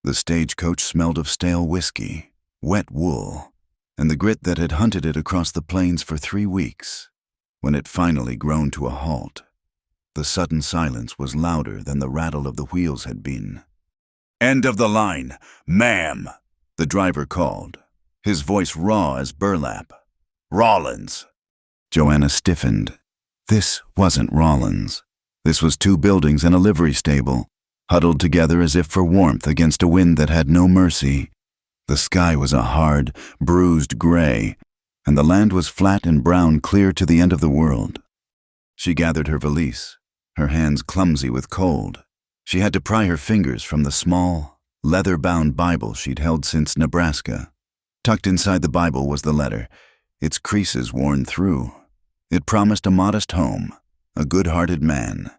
The stagecoach smelled of stale whiskey, wet wool, and the grit that had hunted it across the plains for 3 weeks. When it finally groaned to a halt, the sudden silence was louder than the rattle of the wheels had been. "End of the line, ma'am," the driver called, his voice raw as burlap. "Rollins." Joanna stiffened. This wasn't Rollins. This was 2 buildings and a livery stable, huddled together as if for warmth against a wind that had no mercy. The sky was a hard, bruised gray, and the land was flat and brown clear to the end of the world. She gathered her valise, her hands clumsy with cold. She had to pry her fingers from the small, leather-bound Bible she'd held since Nebraska. Tucked inside the Bible was the letter, its creases worn through. It promised a modest home, a good-hearted man,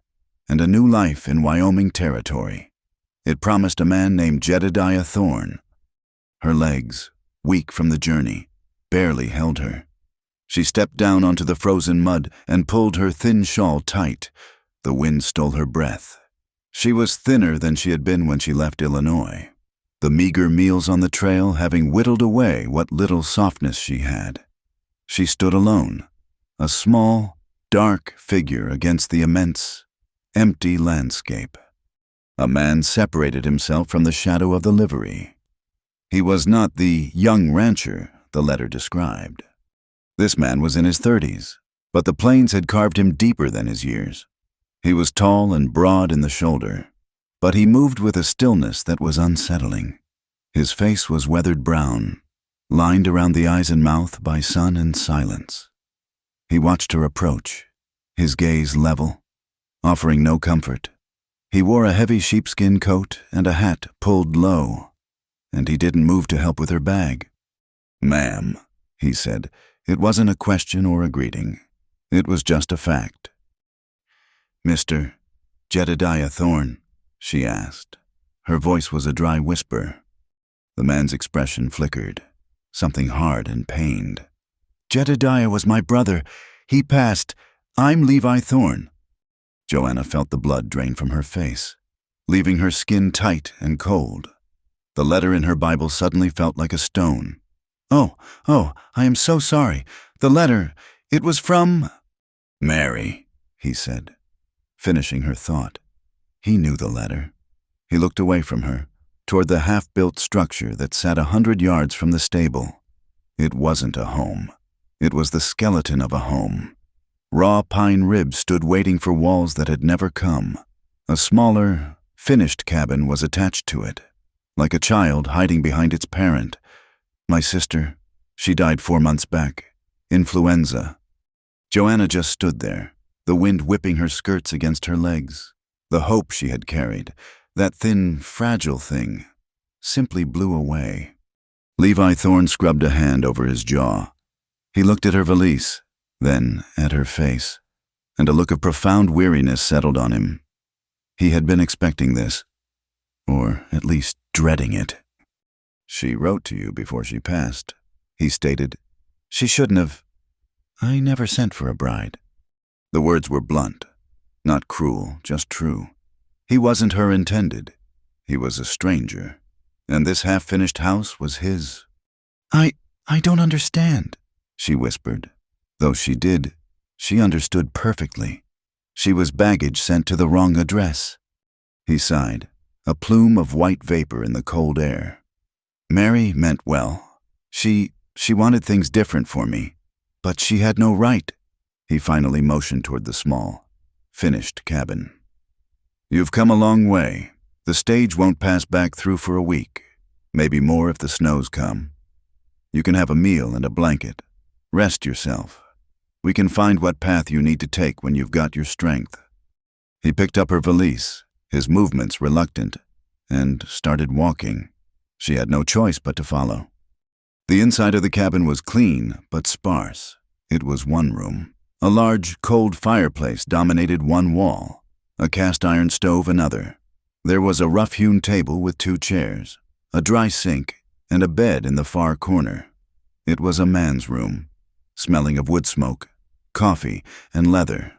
and a new life in Wyoming territory. It promised a man named Jedediah Thorne. Her legs, weak from the journey, barely held her. She stepped down onto the frozen mud and pulled her thin shawl tight. The wind stole her breath. She was thinner than she had been when she left Illinois, the meager meals on the trail having whittled away what little softness she had. She stood alone, a small, dark figure against the immense, empty landscape. A man separated himself from the shadow of the livery. He was not the young rancher the letter described. This man was in his 30s, but the plains had carved him deeper than his years. He was tall and broad in the shoulder, but he moved with a stillness that was unsettling. His face was weathered brown, lined around the eyes and mouth by sun and silence. He watched her approach, his gaze level, offering no comfort. He wore a heavy sheepskin coat and a hat pulled low, and he didn't move to help with her bag. "Ma'am," he said. It wasn't a question or a greeting. It was just a fact. "Mr. Jedediah Thorne?" she asked. Her voice was a dry whisper. The man's expression flickered, something hard and pained. "Jedediah was my brother. He passed. I'm Levi Thorne." Joanna felt the blood drain from her face, leaving her skin tight and cold. The letter in her Bible suddenly felt like a stone. Oh, I am so sorry. The letter, it was from—" "Mary," he said, finishing her thought. He knew the letter. He looked away from her, toward the half-built structure that sat 100 yards from the stable. It wasn't a home. It was the skeleton of a home. Raw pine ribs stood waiting for walls that had never come. A smaller, finished cabin was attached to it, like a child hiding behind its parent. "My sister, she died 4 months back. Influenza." Joanna just stood there, the wind whipping her skirts against her legs. The hope she had carried, that thin, fragile thing, simply blew away. Levi Thorne scrubbed a hand over his jaw. He looked at her valise, then at her face, and a look of profound weariness settled on him. He had been expecting this, or at least dreading it. "She wrote to you before she passed," he stated. "She shouldn't have. I never sent for a bride." The words were blunt, not cruel, just true. He wasn't her intended. He was a stranger, and this half-finished house was his. I don't understand," she whispered. Though she did, she understood perfectly. She was baggage sent to the wrong address. He sighed, a plume of white vapor in the cold air. "Mary meant well. She wanted things different for me, but she had no right." He finally motioned toward the small, finished cabin. "You've come a long way. The stage won't pass back through for a week, maybe more if the snows come. You can have a meal and a blanket. Rest yourself. We can find what path you need to take when you've got your strength." He picked up her valise, his movements reluctant, and started walking. She had no choice but to follow. The inside of the cabin was clean but sparse. It was one room. A large, cold fireplace dominated one wall, a cast-iron stove another. There was a rough-hewn table with 2 chairs, a dry sink, and a bed in the far corner. It was a man's room, smelling of wood smoke, coffee, and leather.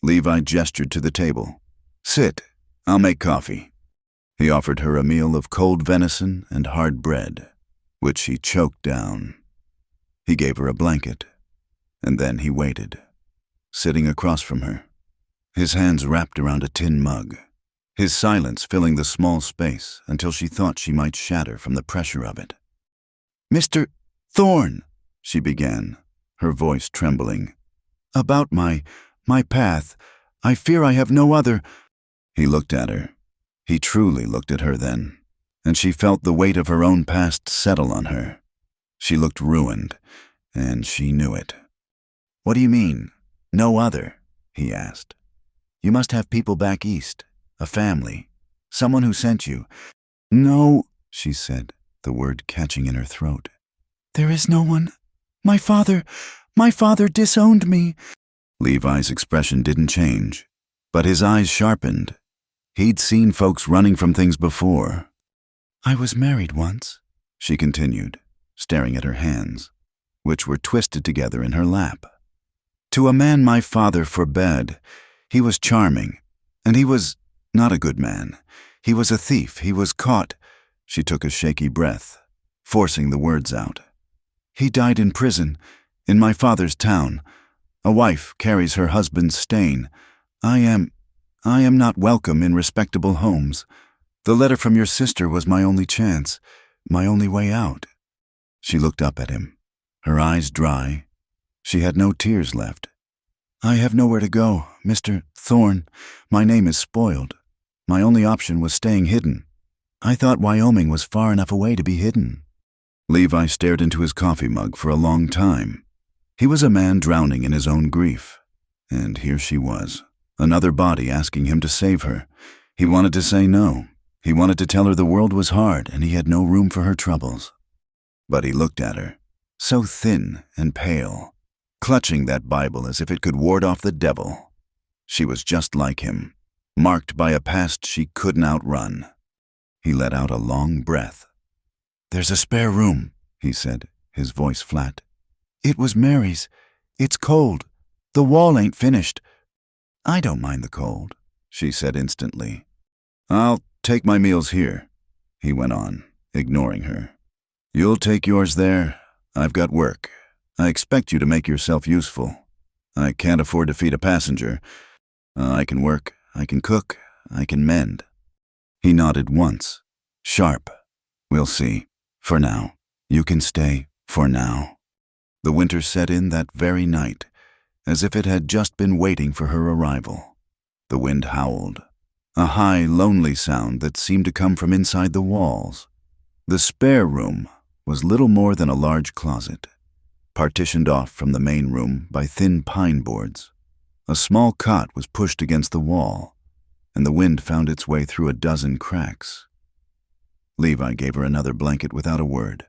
Levi gestured to the table. "Sit. I'll make coffee." He offered her a meal of cold venison and hard bread, which she choked down. He gave her a blanket, and then he waited, sitting across from her, his hands wrapped around a tin mug, his silence filling the small space until she thought she might shatter from the pressure of it. "Mr. Thorne," she began, her voice trembling. "About my path, I fear I have no other—" He looked at her. He truly looked at her then, and she felt the weight of her own past settle on her. She looked ruined, and she knew it. "What do you mean, no other?" he asked. "You must have people back east, a family, someone who sent you." "No," she said, the word catching in her throat. "There is no one. My father disowned me." Levi's expression didn't change, but his eyes sharpened. He'd seen folks running from things before. "I was married once," she continued, staring at her hands, which were twisted together in her lap. "To a man my father forbade. He was charming, and he was not a good man. He was a thief. He was caught." She took a shaky breath, forcing the words out. "He died in prison, in my father's town. A wife carries her husband's stain. I am not welcome in respectable homes. The letter from your sister was my only chance, my only way out." She looked up at him, her eyes dry. She had no tears left. "I have nowhere to go, Mr. Thorne. My name is spoiled. My only option was staying hidden. I thought Wyoming was far enough away to be hidden." Levi stared into his coffee mug for a long time. He was a man drowning in his own grief. And here she was, another body asking him to save her. He wanted to say no. He wanted to tell her the world was hard and he had no room for her troubles. But he looked at her, so thin and pale, clutching that Bible as if it could ward off the devil. She was just like him, marked by a past she couldn't outrun. He let out a long breath. "There's a spare room," he said, his voice flat. "It was Mary's. It's cold. The wall ain't finished." "I don't mind the cold," she said instantly. "I'll take my meals here," he went on, ignoring her. "You'll take yours there. I've got work. I expect you to make yourself useful. I can't afford to feed a passenger. I can work, I can cook, I can mend." He nodded once. "Sharp. We'll see. For now. You can stay for now." The winter set in that very night, as if it had just been waiting for her arrival. The wind howled, a high, lonely sound that seemed to come from inside the walls. The spare room was little more than a large closet, partitioned off from the main room by thin pine boards. A small cot was pushed against the wall, and the wind found its way through a dozen cracks. Levi gave her another blanket without a word.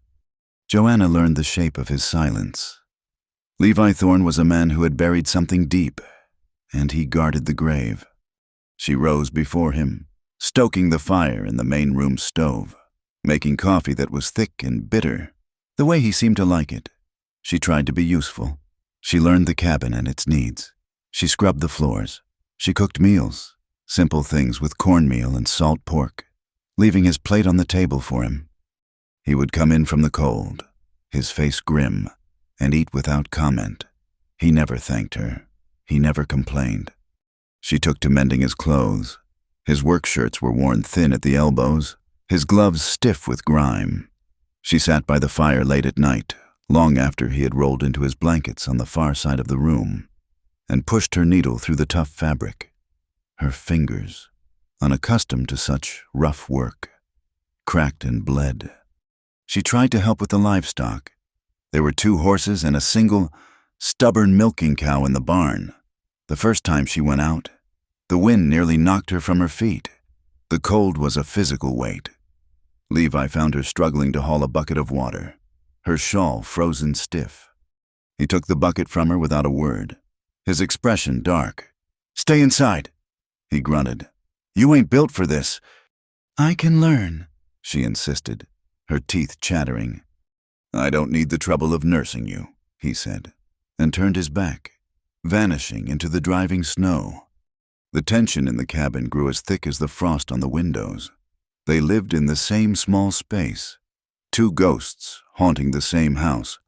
Joanna learned the shape of his silence. Levi Thorne was a man who had buried something deep, and he guarded the grave. She rose before him, stoking the fire in the main room stove, making coffee that was thick and bitter, the way he seemed to like it. She tried to be useful. She learned the cabin and its needs. She scrubbed the floors. She cooked meals, simple things with cornmeal and salt pork, leaving his plate on the table for him. He would come in from the cold, his face grim, and eat without comment. He never thanked her. He never complained. She took to mending his clothes. His work shirts were worn thin at the elbows, his gloves stiff with grime. She sat by the fire late at night, long after he had rolled into his blankets on the far side of the room, and pushed her needle through the tough fabric. Her fingers, unaccustomed to such rough work, cracked and bled. She tried to help with the livestock. There were 2 horses and a single, stubborn milking cow in the barn. The first time she went out, the wind nearly knocked her from her feet. The cold was a physical weight. Levi found her struggling to haul a bucket of water, her shawl frozen stiff. He took the bucket from her without a word, his expression dark. "Stay inside," he grunted. "You ain't built for this." "I can learn," she insisted, her teeth chattering. "I don't need the trouble of nursing you," he said, and turned his back, vanishing into the driving snow. The tension in the cabin grew as thick as the frost on the windows. They lived in the same small space. Two ghosts haunting the same house.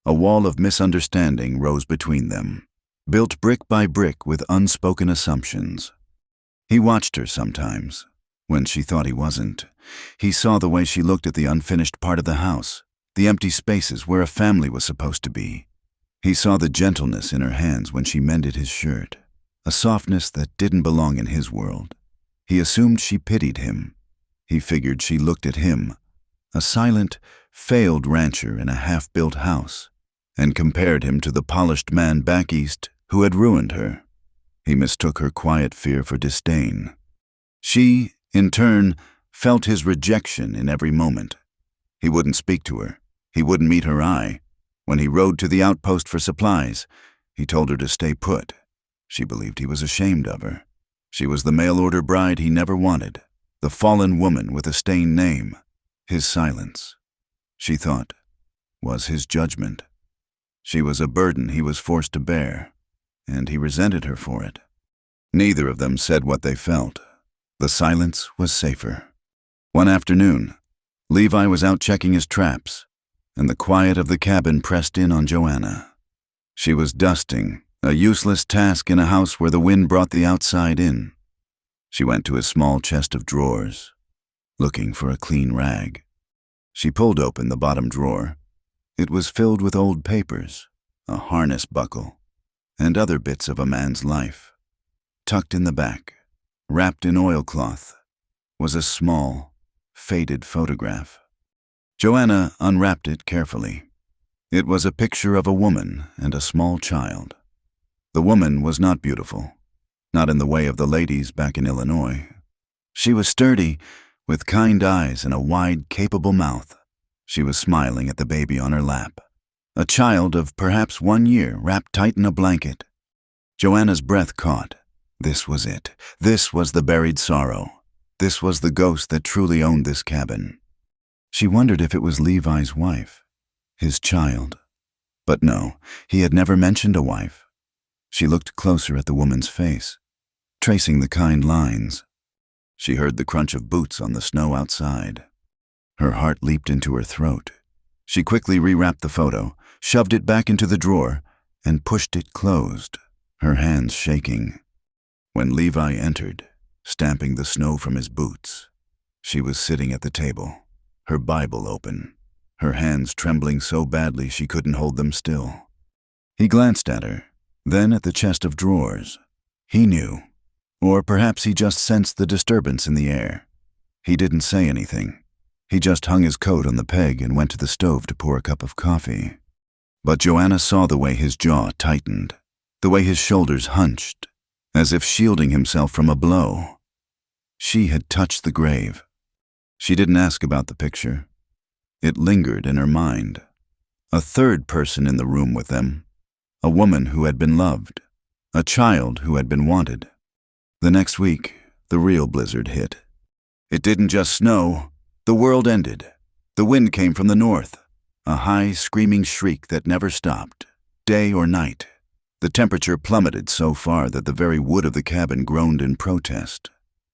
A wall of misunderstanding rose between them, built brick by brick with unspoken assumptions. He watched her sometimes, when she thought he wasn't. He saw the way she looked at the unfinished part of the house, the empty spaces where a family was supposed to be. He saw the gentleness in her hands when she mended his shirt, a softness that didn't belong in his world. He assumed she pitied him. He figured she looked at him, a silent, failed rancher in a half-built house, and compared him to the polished man back east who had ruined her. He mistook her quiet fear for disdain. She, in turn, felt his rejection in every moment. He wouldn't speak to her. He wouldn't meet her eye. When he rode to the outpost for supplies, he told her to stay put. She believed he was ashamed of her. She was the mail-order bride he never wanted, the fallen woman with a stained name. His silence, she thought, was his judgment. She was a burden he was forced to bear, and he resented her for it. Neither of them said what they felt. The silence was safer. One afternoon, Levi was out checking his traps, and the quiet of the cabin pressed in on Joanna. She was dusting, a useless task in a house where the wind brought the outside in. She went to his small chest of drawers, looking for a clean rag. She pulled open the bottom drawer. It was filled with old papers, a harness buckle, and other bits of a man's life. Tucked in the back, wrapped in oilcloth, was a small, faded photograph. Joanna unwrapped it carefully. It was a picture of a woman and a small child. The woman was not beautiful, not in the way of the ladies back in Illinois. She was sturdy, with kind eyes and a wide, capable mouth. She was smiling at the baby on her lap, a child of perhaps 1 year wrapped tight in a blanket. Joanna's breath caught. This was it. This was the buried sorrow. This was the ghost that truly owned this cabin. She wondered if it was Levi's wife, his child. But no, he had never mentioned a wife. She looked closer at the woman's face, tracing the kind lines. She heard the crunch of boots on the snow outside. Her heart leaped into her throat. She quickly rewrapped the photo, shoved it back into the drawer, and pushed it closed, her hands shaking. When Levi entered, stamping the snow from his boots, she was sitting at the table, her Bible open, her hands trembling so badly she couldn't hold them still. He glanced at her, then at the chest of drawers. He knew, or perhaps he just sensed the disturbance in the air. He didn't say anything. He just hung his coat on the peg and went to the stove to pour a cup of coffee. But Joanna saw the way his jaw tightened, the way his shoulders hunched, as if shielding himself from a blow. She had touched the grave. She didn't ask about the picture. It lingered in her mind. A third person in the room with them, a woman who had been loved, a child who had been wanted. The next week, the real blizzard hit. It didn't just snow. The world ended. The wind came from the north, a high, screaming shriek that never stopped, day or night. The temperature plummeted so far that the very wood of the cabin groaned in protest.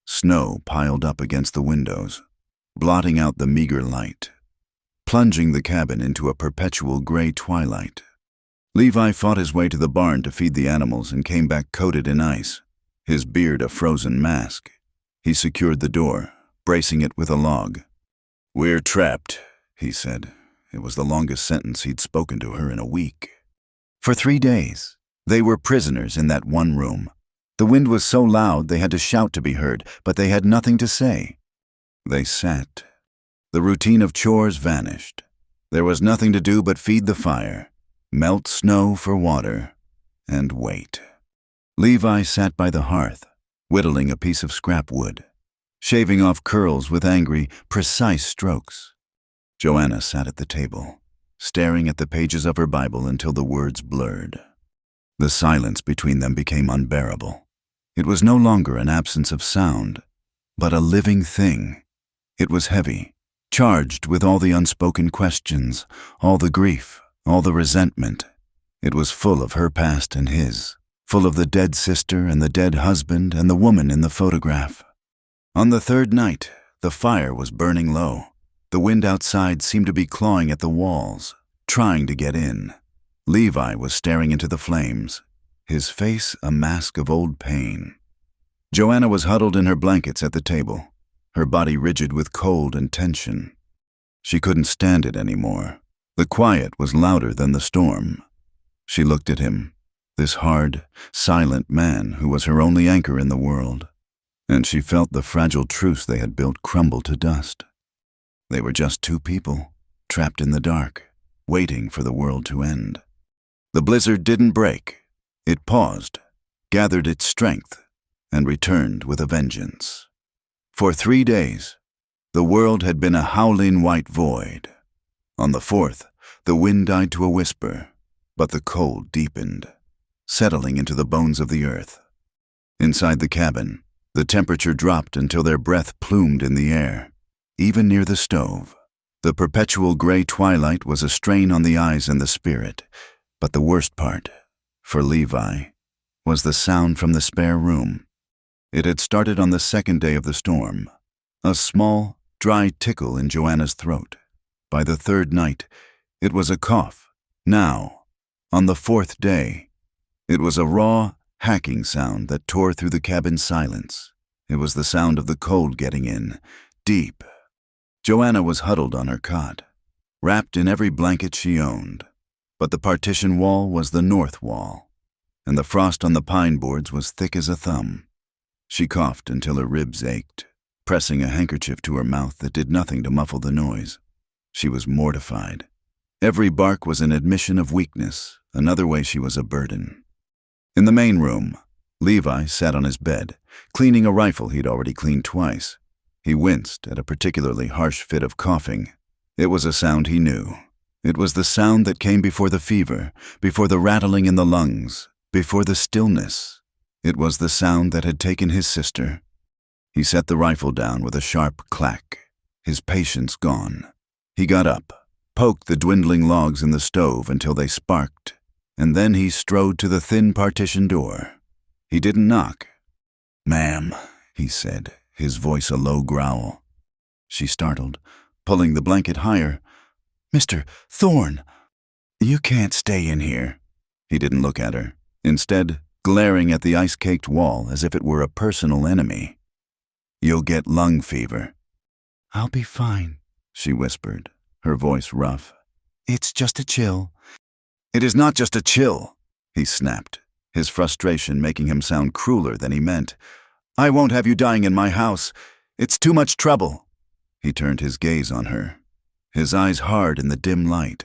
Snow piled up against the windows, blotting out the meager light, plunging the cabin into a perpetual gray twilight. Levi fought his way to the barn to feed the animals and came back coated in ice, his beard a frozen mask. He secured the door, bracing it with a log. "We're trapped," he said. It was the longest sentence he'd spoken to her in a week. For 3 days, they were prisoners in that one room. The wind was so loud they had to shout to be heard, but they had nothing to say. They sat. The routine of chores vanished. There was nothing to do but feed the fire, melt snow for water, and wait. Levi sat by the hearth, whittling a piece of scrap wood, shaving off curls with angry, precise strokes. Joanna sat at the table, staring at the pages of her Bible until the words blurred. The silence between them became unbearable. It was no longer an absence of sound, but a living thing. It was heavy, charged with all the unspoken questions, all the grief, all the resentment. It was full of her past and his, full of the dead sister and the dead husband and the woman in the photograph. On the third night, The fire was burning low. The wind outside seemed to be clawing at the walls, trying to get in. Levi was staring into the flames, his face a mask of old pain. Joanna was huddled in her blankets at the table, her body rigid with cold and tension. She couldn't stand it anymore. The quiet was louder than the storm. She looked at him, this hard, silent man who was her only anchor in the world, and she felt the fragile truce they had built crumble to dust. They were just two people, trapped in the dark, waiting for the world to end. The blizzard didn't break. It paused, gathered its strength, and returned with a vengeance. For 3 days, the world had been a howling white void. On the 4th, the wind died to a whisper, but the cold deepened, settling into the bones of the earth. Inside the cabin, the temperature dropped until their breath plumed in the air, even near the stove. The perpetual gray twilight was a strain on the eyes and the spirit, but the worst part, for Levi, was the sound from the spare room. It had started on the 2nd day of the storm, a small, dry tickle in Joanna's throat. By the 3rd night, it was a cough. Now, on the 4th day, it was a raw, hacking sound that tore through the cabin's silence. It was the sound of the cold getting in, deep. Joanna was huddled on her cot, wrapped in every blanket she owned. But the partition wall was the north wall, and the frost on the pine boards was thick as a thumb. She coughed until her ribs ached, pressing a handkerchief to her mouth that did nothing to muffle the noise. She was mortified. Every bark was an admission of weakness, another way she was a burden. In the main room, Levi sat on his bed, cleaning a rifle he'd already cleaned twice. He winced at a particularly harsh fit of coughing. It was a sound he knew. It was the sound that came before the fever, before the rattling in the lungs, before the stillness. It was the sound that had taken his sister. He set the rifle down with a sharp clack, his patience gone. He got up, poked the dwindling logs in the stove until they sparked, and then he strode to the thin partition door. He didn't knock. "Ma'am," he said, his voice a low growl. She startled, pulling the blanket higher. "Mr. Thorne, you can't stay in here." He didn't look at her, instead glaring at the ice-caked wall as if it were a personal enemy. "You'll get lung fever." "I'll be fine," she whispered, her voice rough. "It's just a chill." "It is not just a chill," he snapped, his frustration making him sound crueler than he meant. "I won't have you dying in my house. It's too much trouble." He turned his gaze on her, his eyes hard in the dim light.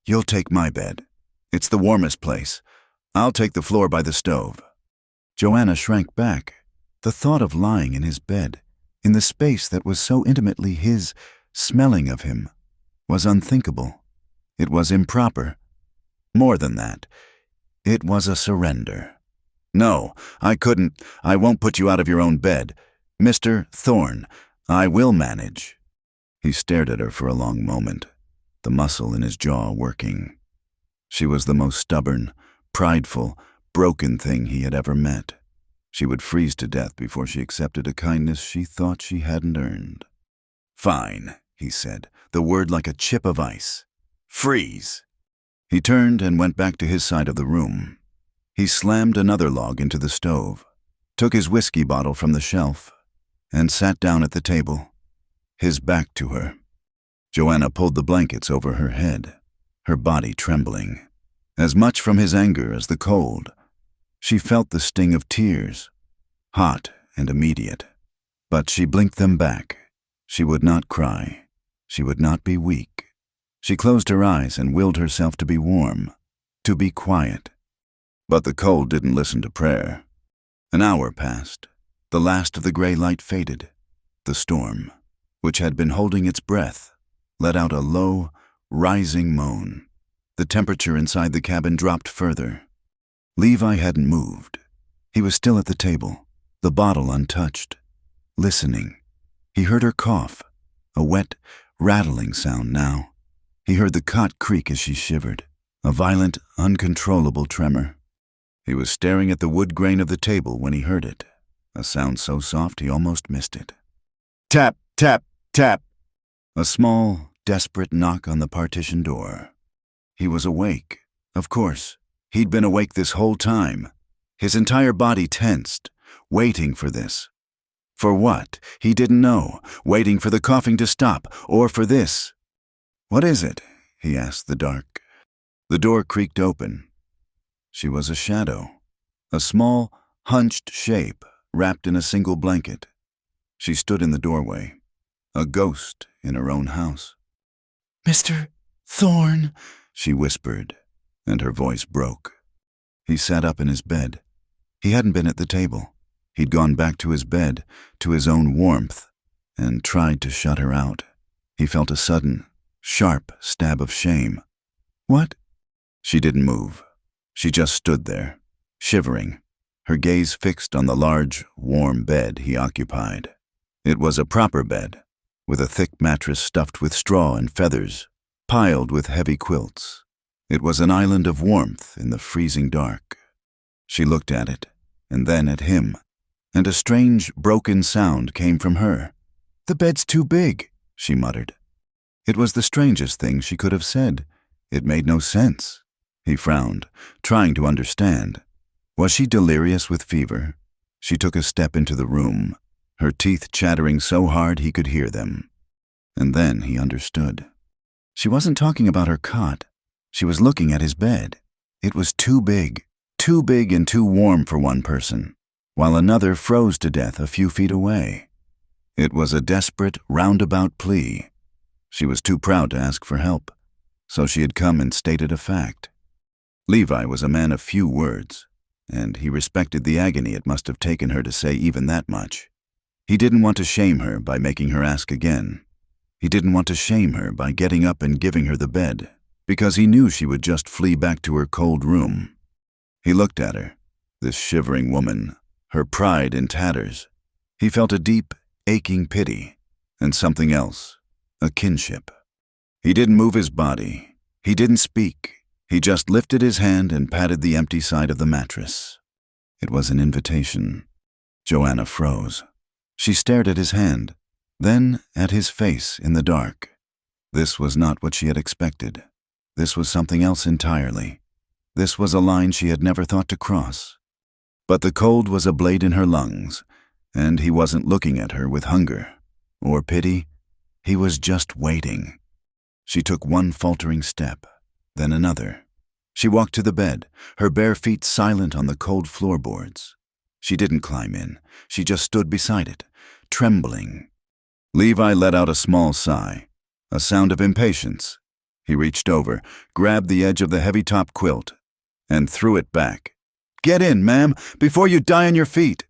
"You'll take my bed. It's the warmest place. I'll take the floor by the stove." Joanna shrank back. The thought of lying in his bed, in the space that was so intimately his, smelling of him, was unthinkable. It was improper. More than that, it was a surrender. "No, I couldn't. I won't put you out of your own bed. Mr. Thorne, I will manage." He stared at her for a long moment, the muscle in his jaw working. She was the most stubborn, prideful, broken thing he had ever met. She would freeze to death before she accepted a kindness she thought she hadn't earned. "Fine," he said, the word like a chip of ice. "Freeze." He turned and went back to his side of the room. He slammed another log into the stove, took his whiskey bottle from the shelf, and sat down at the table, his back to her. Joanna pulled the blankets over her head, her body trembling, as much from his anger as the cold. She felt the sting of tears, hot and immediate, but she blinked them back. She would not cry. She would not be weak. She closed her eyes and willed herself to be warm, to be quiet. But the cold didn't listen to prayer. An hour passed. The last of the gray light faded. The storm, which had been holding its breath, let out a low, rising moan. The temperature inside the cabin dropped further. Levi hadn't moved. He was still at the table, the bottle untouched, listening. He heard her cough, a wet, rattling sound now. He heard the cot creak as she shivered, a violent, uncontrollable tremor. He was staring at the wood grain of the table when he heard it, a sound so soft he almost missed it. "Tap," Tap, tap. A small, desperate knock on the partition door. He was awake. Of course, he'd been awake this whole time. His entire body tensed, waiting for this. For what? He didn't know. Waiting for the coughing to stop, or for this. "What is it?" he asked the dark. The door creaked open. She was a shadow. A small, hunched shape, wrapped in a single blanket. She stood in the doorway. A ghost in her own house. "Mr. Thorne," she whispered, and her voice broke. He sat up in his bed. He hadn't been at the table. He'd gone back to his bed, to his own warmth, and tried to shut her out. He felt a sudden, sharp stab of shame. "What?" She didn't move. She just stood there, shivering, her gaze fixed on the large, warm bed he occupied. It was a proper bed, with a thick mattress stuffed with straw and feathers, piled with heavy quilts. It was an island of warmth in the freezing dark. She looked at it, and then at him, and a strange, broken sound came from her. "The bed's too big," she muttered. It was the strangest thing she could have said. It made no sense. He frowned, trying to understand. Was she delirious with fever? She took a step into the room, her teeth chattering so hard he could hear them. And then he understood. She wasn't talking about her cot. She was looking at his bed. It was too big and too warm for one person, while another froze to death a few feet away. It was a desperate, roundabout plea. She was too proud to ask for help, so she had come and stated a fact. Levi was a man of few words, and he respected the agony it must have taken her to say even that much. He didn't want to shame her by making her ask again. He didn't want to shame her by getting up and giving her the bed, because he knew she would just flee back to her cold room. He looked at her, this shivering woman, her pride in tatters. He felt a deep, aching pity, and something else, a kinship. He didn't move his body. He didn't speak. He just lifted his hand and patted the empty side of the mattress. It was an invitation. Joanna froze. She stared at his hand, then at his face in the dark. This was not what she had expected. This was something else entirely. This was a line she had never thought to cross. But the cold was a blade in her lungs, and he wasn't looking at her with hunger or pity. He was just waiting. She took one faltering step, then another. She walked to the bed, her bare feet silent on the cold floorboards. She didn't climb in. She just stood beside it, trembling. Levi let out a small sigh, a sound of impatience. He reached over, grabbed the edge of the heavy top quilt, and threw it back. "Get in, ma'am, before you die on your feet."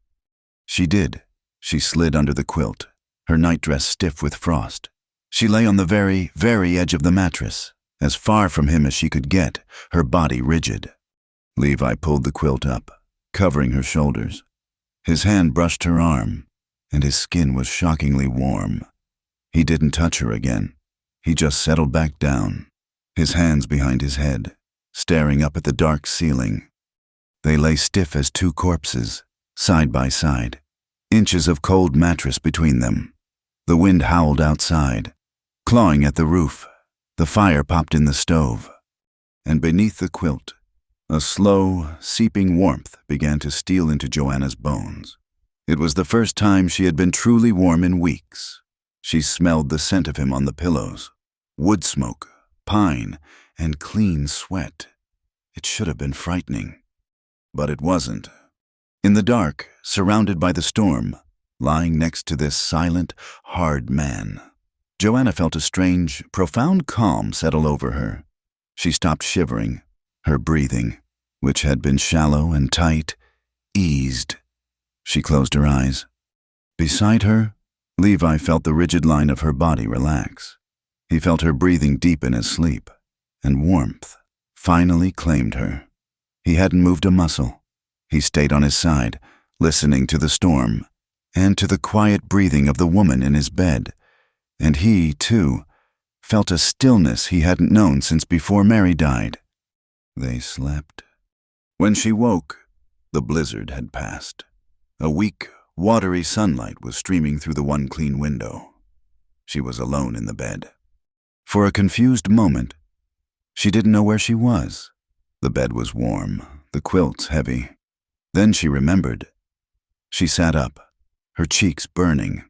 She did. She slid under the quilt, her nightdress stiff with frost. She lay on the very, very edge of the mattress, as far from him as she could get, her body rigid. Levi pulled the quilt up, covering her shoulders. His hand brushed her arm, and his skin was shockingly warm. He didn't touch her again. He just settled back down, his hands behind his head, staring up at the dark ceiling. They lay stiff as two corpses, side by side, inches of cold mattress between them. The wind howled outside, clawing at the roof. The fire popped in the stove. And beneath the quilt, a slow, seeping warmth began to steal into Joanna's bones. It was the first time she had been truly warm in weeks. She smelled the scent of him on the pillows, wood smoke, pine, and clean sweat. It should have been frightening. But it wasn't. In the dark, surrounded by the storm, lying next to this silent, hard man, Joanna felt a strange, profound calm settle over her. She stopped shivering. Her breathing, which had been shallow and tight, eased. She closed her eyes. Beside her, Levi felt the rigid line of her body relax. He felt her breathing deepen as sleep, and warmth finally claimed her. He hadn't moved a muscle. He stayed on his side, listening to the storm, and to the quiet breathing of the woman in his bed. And he, too, felt a stillness he hadn't known since before Mary died. They slept. When she woke, the blizzard had passed. A weak, watery sunlight was streaming through the one clean window. She was alone in the bed. For a confused moment, she didn't know where she was. The bed was warm, the quilts heavy. Then she remembered. She sat up, her cheeks burning.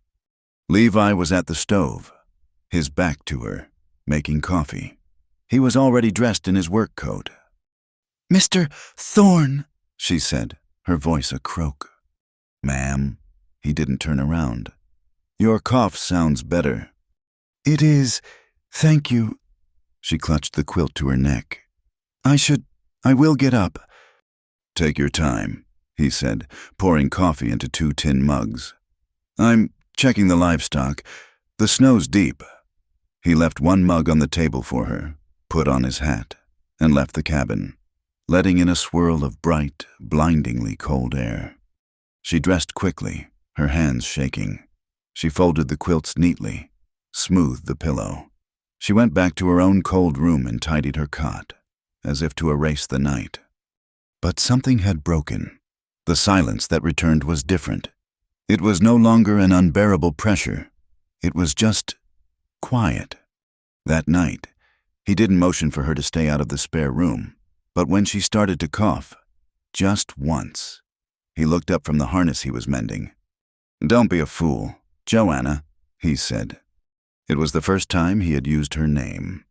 Levi was at the stove, his back to her, making coffee. He was already dressed in his work coat. "Mr. Thorne," she said, her voice a croak. "Ma'am." He didn't turn around. "Your cough sounds better." "It is. Thank you." She clutched the quilt to her neck. I will get up." "Take your time," he said, pouring coffee into 2 tin mugs. "I'm checking the livestock. The snow's deep." He left one mug on the table for her, put on his hat, and left the cabin, letting in a swirl of bright, blindingly cold air. She dressed quickly, her hands shaking. She folded the quilts neatly, smoothed the pillow. She went back to her own cold room and tidied her cot, as if to erase the night. But something had broken. The silence that returned was different. It was no longer an unbearable pressure. It was just quiet. That night, he didn't motion for her to stay out of the spare room, but when she started to cough, just once, he looked up from the harness he was mending. "Don't be a fool, Joanna," he said. It was the first time he had used her name.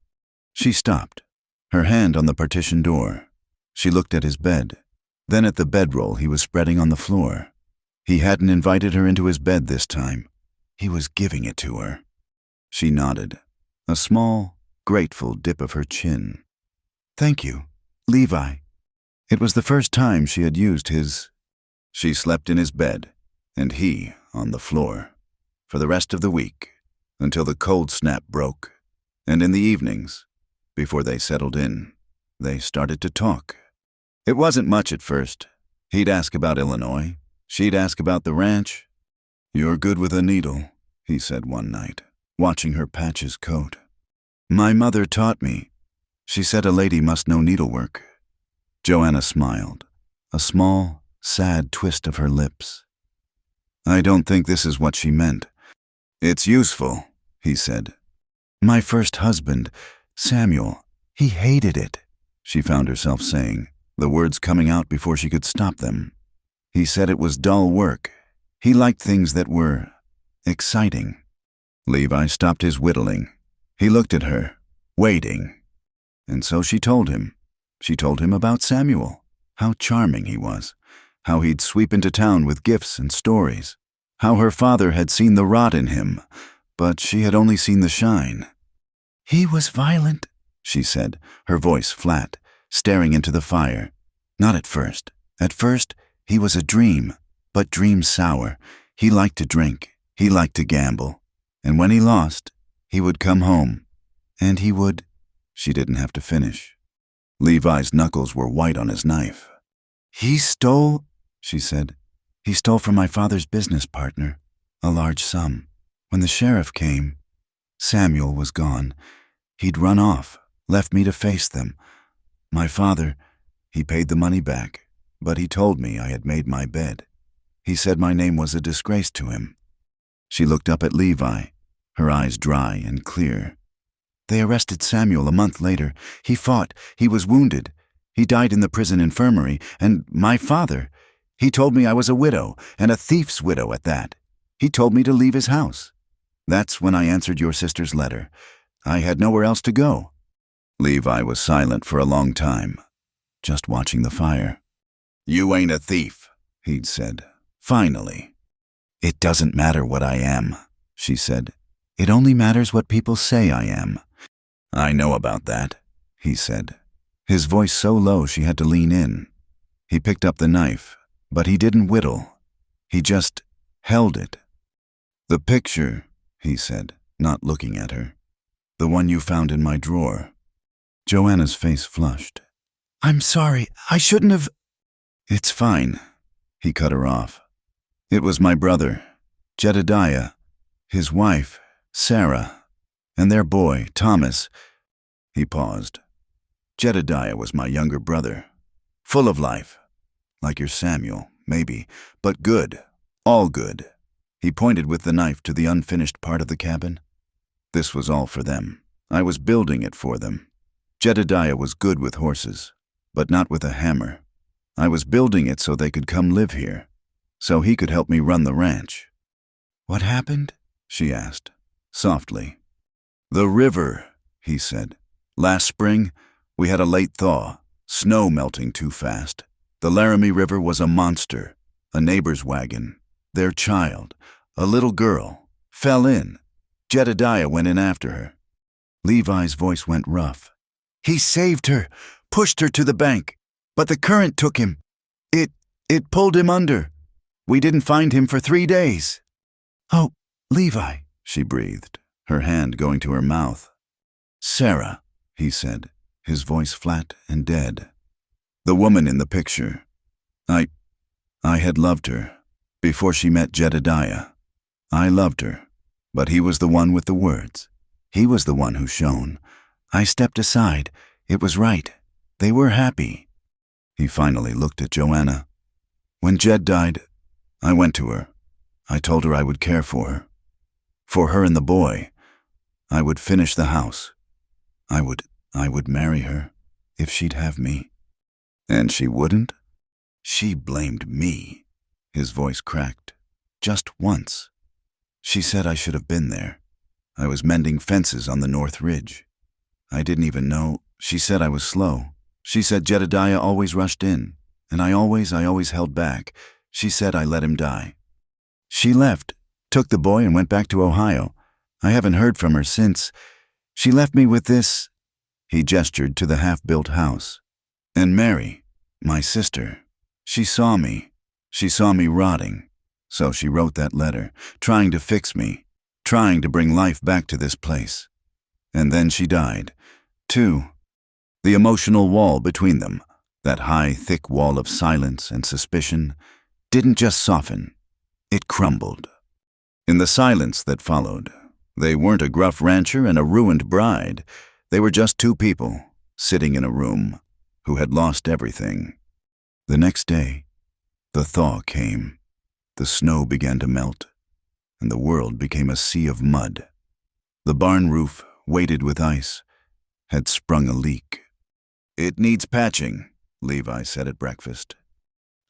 She stopped, her hand on the partition door. She looked at his bed, then at the bedroll he was spreading on the floor. He hadn't invited her into his bed this time. He was giving it to her. She nodded, a small, grateful dip of her chin. "Thank you, Levi." It was the first time she had used his. She slept in his bed, and he on the floor, for the rest of the week, until the cold snap broke. And in the evenings, before they settled in, they started to talk. It wasn't much at first. He'd ask about Illinois. She'd ask about the ranch. "You're good with a needle," he said one night, watching her patch his coat. "My mother taught me. She said a lady must know needlework." Joanna smiled, a small, sad twist of her lips. "I don't think this is what she meant." "It's useful," he said. "My first husband, Samuel, he hated it," she found herself saying, the words coming out before she could stop them. "He said it was dull work. He liked things that were exciting." Levi stopped his whittling. He looked at her, waiting. And so she told him. She told him about Samuel, how charming he was, how he'd sweep into town with gifts and stories, how her father had seen the rot in him, but she had only seen the shine. "He was violent," she said, her voice flat, staring into the fire. "Not at first. At first, he was a dream, but dreams sour. He liked to drink. He liked to gamble. And when he lost, he would come home. And he would—" She didn't have to finish. Levi's knuckles were white on his knife. "He stole," she said. "He stole from my father's business partner, a large sum. When the sheriff came, Samuel was gone. He'd run off, left me to face them. My father, he paid the money back, but he told me I had made my bed. He said my name was a disgrace to him." She looked up at Levi, her eyes dry and clear. "They arrested Samuel a month later. He fought. He was wounded. He died in the prison infirmary. And my father, he told me I was a widow, and a thief's widow at that. He told me to leave his house. That's when I answered your sister's letter. I had nowhere else to go." Levi was silent for a long time, just watching the fire. "You ain't a thief," he'd said, finally. "It doesn't matter what I am," she said. "It only matters what people say I am." "I know about that," he said, his voice so low she had to lean in. He picked up the knife, but he didn't whittle. He just held it. "The picture," he said, not looking at her. "The one you found in my drawer." Joanna's face flushed. "I'm sorry, I shouldn't have—" "It's fine," he cut her off. "It was my brother, Jedediah, his wife, Sarah, and their boy, Thomas." He paused. "Jedediah was my younger brother. Full of life. Like your Samuel, maybe, but good. All good." He pointed with the knife to the unfinished part of the cabin. This was all for them. I was building it for them. Jedediah was good with horses, but not with a hammer. I was building it so they could come live here, so he could help me run the ranch. "What happened?" she asked, softly. "The river," he said. "Last spring, we had a late thaw, snow melting too fast. The Laramie River was a monster. A neighbor's wagon, their child, a little girl, fell in. Jedediah went in after her." Levi's voice went rough. "He saved her, pushed her to the bank, but the current took him. It pulled him under. We didn't find him for 3 days." "Oh, Levi," she breathed, her hand going to her mouth. "Sarah," he said, his voice flat and dead. "The woman in the picture. I had loved her before she met Jedediah. I loved her, but he was the one with the words. He was the one who shone. I stepped aside. It was right. They were happy." He finally looked at Joanna. "When Jed died, I went to her. I told her I would care for her and the boy. I would finish the house. I would marry her if she'd have me." "And she wouldn't?" "She blamed me." His voice cracked. "Just once. She said I should have been there. I was mending fences on the North Ridge. I didn't even know. She said I was slow. She said Jedediah always rushed in, and I always held back. She said I let him die. She left, took the boy and went back to Ohio. I haven't heard from her since. She left me with this." He gestured to the half-built house. "And Mary, my sister, she saw me rotting. So she wrote that letter, trying to fix me, trying to bring life back to this place. And then she died, too." The emotional wall between them, that high, thick wall of silence and suspicion, didn't just soften, it crumbled. In the silence that followed, they weren't a gruff rancher and a ruined bride. They were just two people, sitting in a room, who had lost everything. The next day, the thaw came. The snow began to melt, and the world became a sea of mud. The barn roof, weighted with ice, had sprung a leak. "It needs patching," Levi said at breakfast.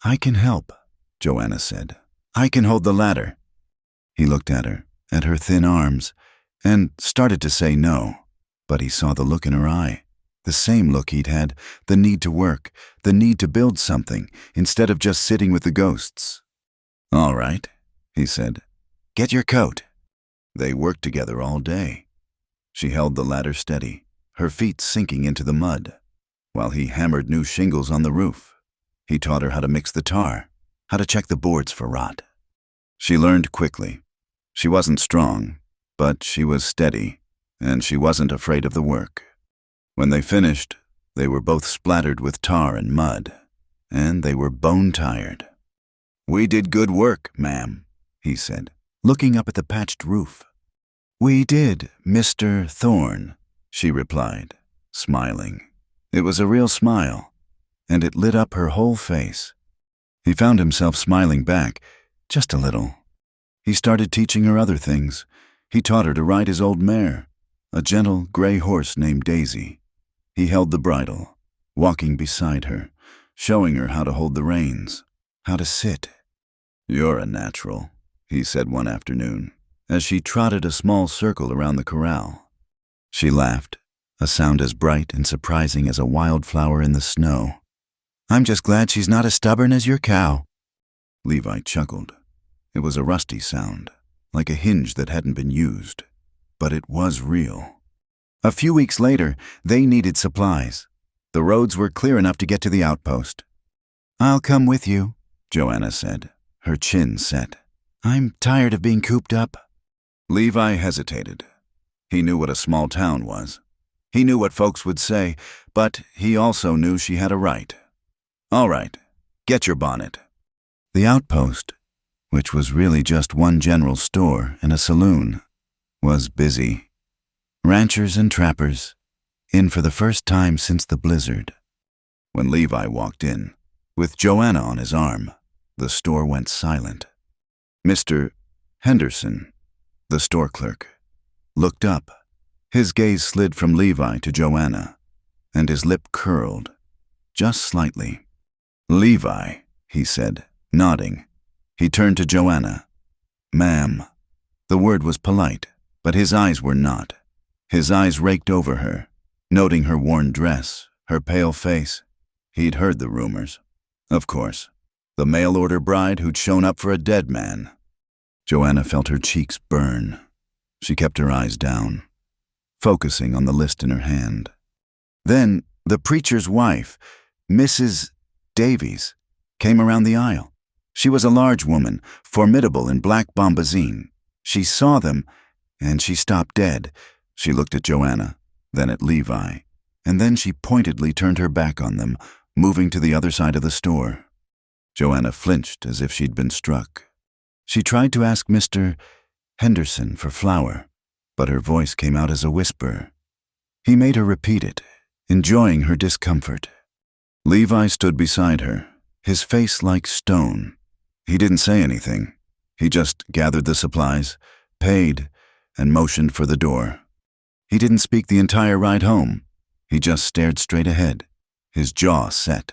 "I can help," Joanna said. "I can hold the ladder." He looked at her thin arms, and started to say no, but he saw the look in her eye, the same look he'd had, the need to work, the need to build something, instead of just sitting with the ghosts. "All right," he said. "Get your coat." They worked together all day. She held the ladder steady, her feet sinking into the mud, while he hammered new shingles on the roof. He taught her how to mix the tar, how to check the boards for rot. She learned quickly. She wasn't strong, but she was steady, and she wasn't afraid of the work. When they finished, they were both splattered with tar and mud, and they were bone-tired. "We did good work, ma'am," he said, looking up at the patched roof. "We did, Mr. Thorne," she replied, smiling. It was a real smile, and it lit up her whole face. He found himself smiling back, just a little. He started teaching her other things. He taught her to ride his old mare, a gentle gray horse named Daisy. He held the bridle, walking beside her, showing her how to hold the reins, how to sit. "You're a natural," he said one afternoon, as she trotted a small circle around the corral. She laughed, a sound as bright and surprising as a wildflower in the snow. "I'm just glad she's not as stubborn as your cow." Levi chuckled. It was a rusty sound, like a hinge that hadn't been used, but it was real. A few weeks later, they needed supplies. The roads were clear enough to get to the outpost. "I'll come with you," Joanna said, her chin set. "I'm tired of being cooped up." Levi hesitated. He knew what a small town was. He knew what folks would say, but he also knew she had a right. "All right, get your bonnet." The outpost, which was really just one general store and a saloon, was busy. Ranchers and trappers, in for the first time since the blizzard. When Levi walked in, with Joanna on his arm, the store went silent. Mr. Henderson, the store clerk, looked up. His gaze slid from Levi to Joanna, and his lip curled, just slightly. "Levi," he said, nodding. He turned to Joanna. "Ma'am." The word was polite, but his eyes were not. His eyes raked over her, noting her worn dress, her pale face. He'd heard the rumors. Of course. The mail-order bride who'd shown up for a dead man. Joanna felt her cheeks burn. She kept her eyes down, focusing on the list in her hand. Then the preacher's wife, Mrs. Davies, came around the aisle. She was a large woman, formidable in black bombazine. She saw them, and she stopped dead. She looked at Joanna, then at Levi, and then she pointedly turned her back on them, moving to the other side of the store. Joanna flinched as if she'd been struck. She tried to ask Mr. Henderson for flour, but her voice came out as a whisper. He made her repeat it, enjoying her discomfort. Levi stood beside her, his face like stone. He didn't say anything. He just gathered the supplies, paid, and motioned for the door. He didn't speak the entire ride home. He just stared straight ahead, his jaw set.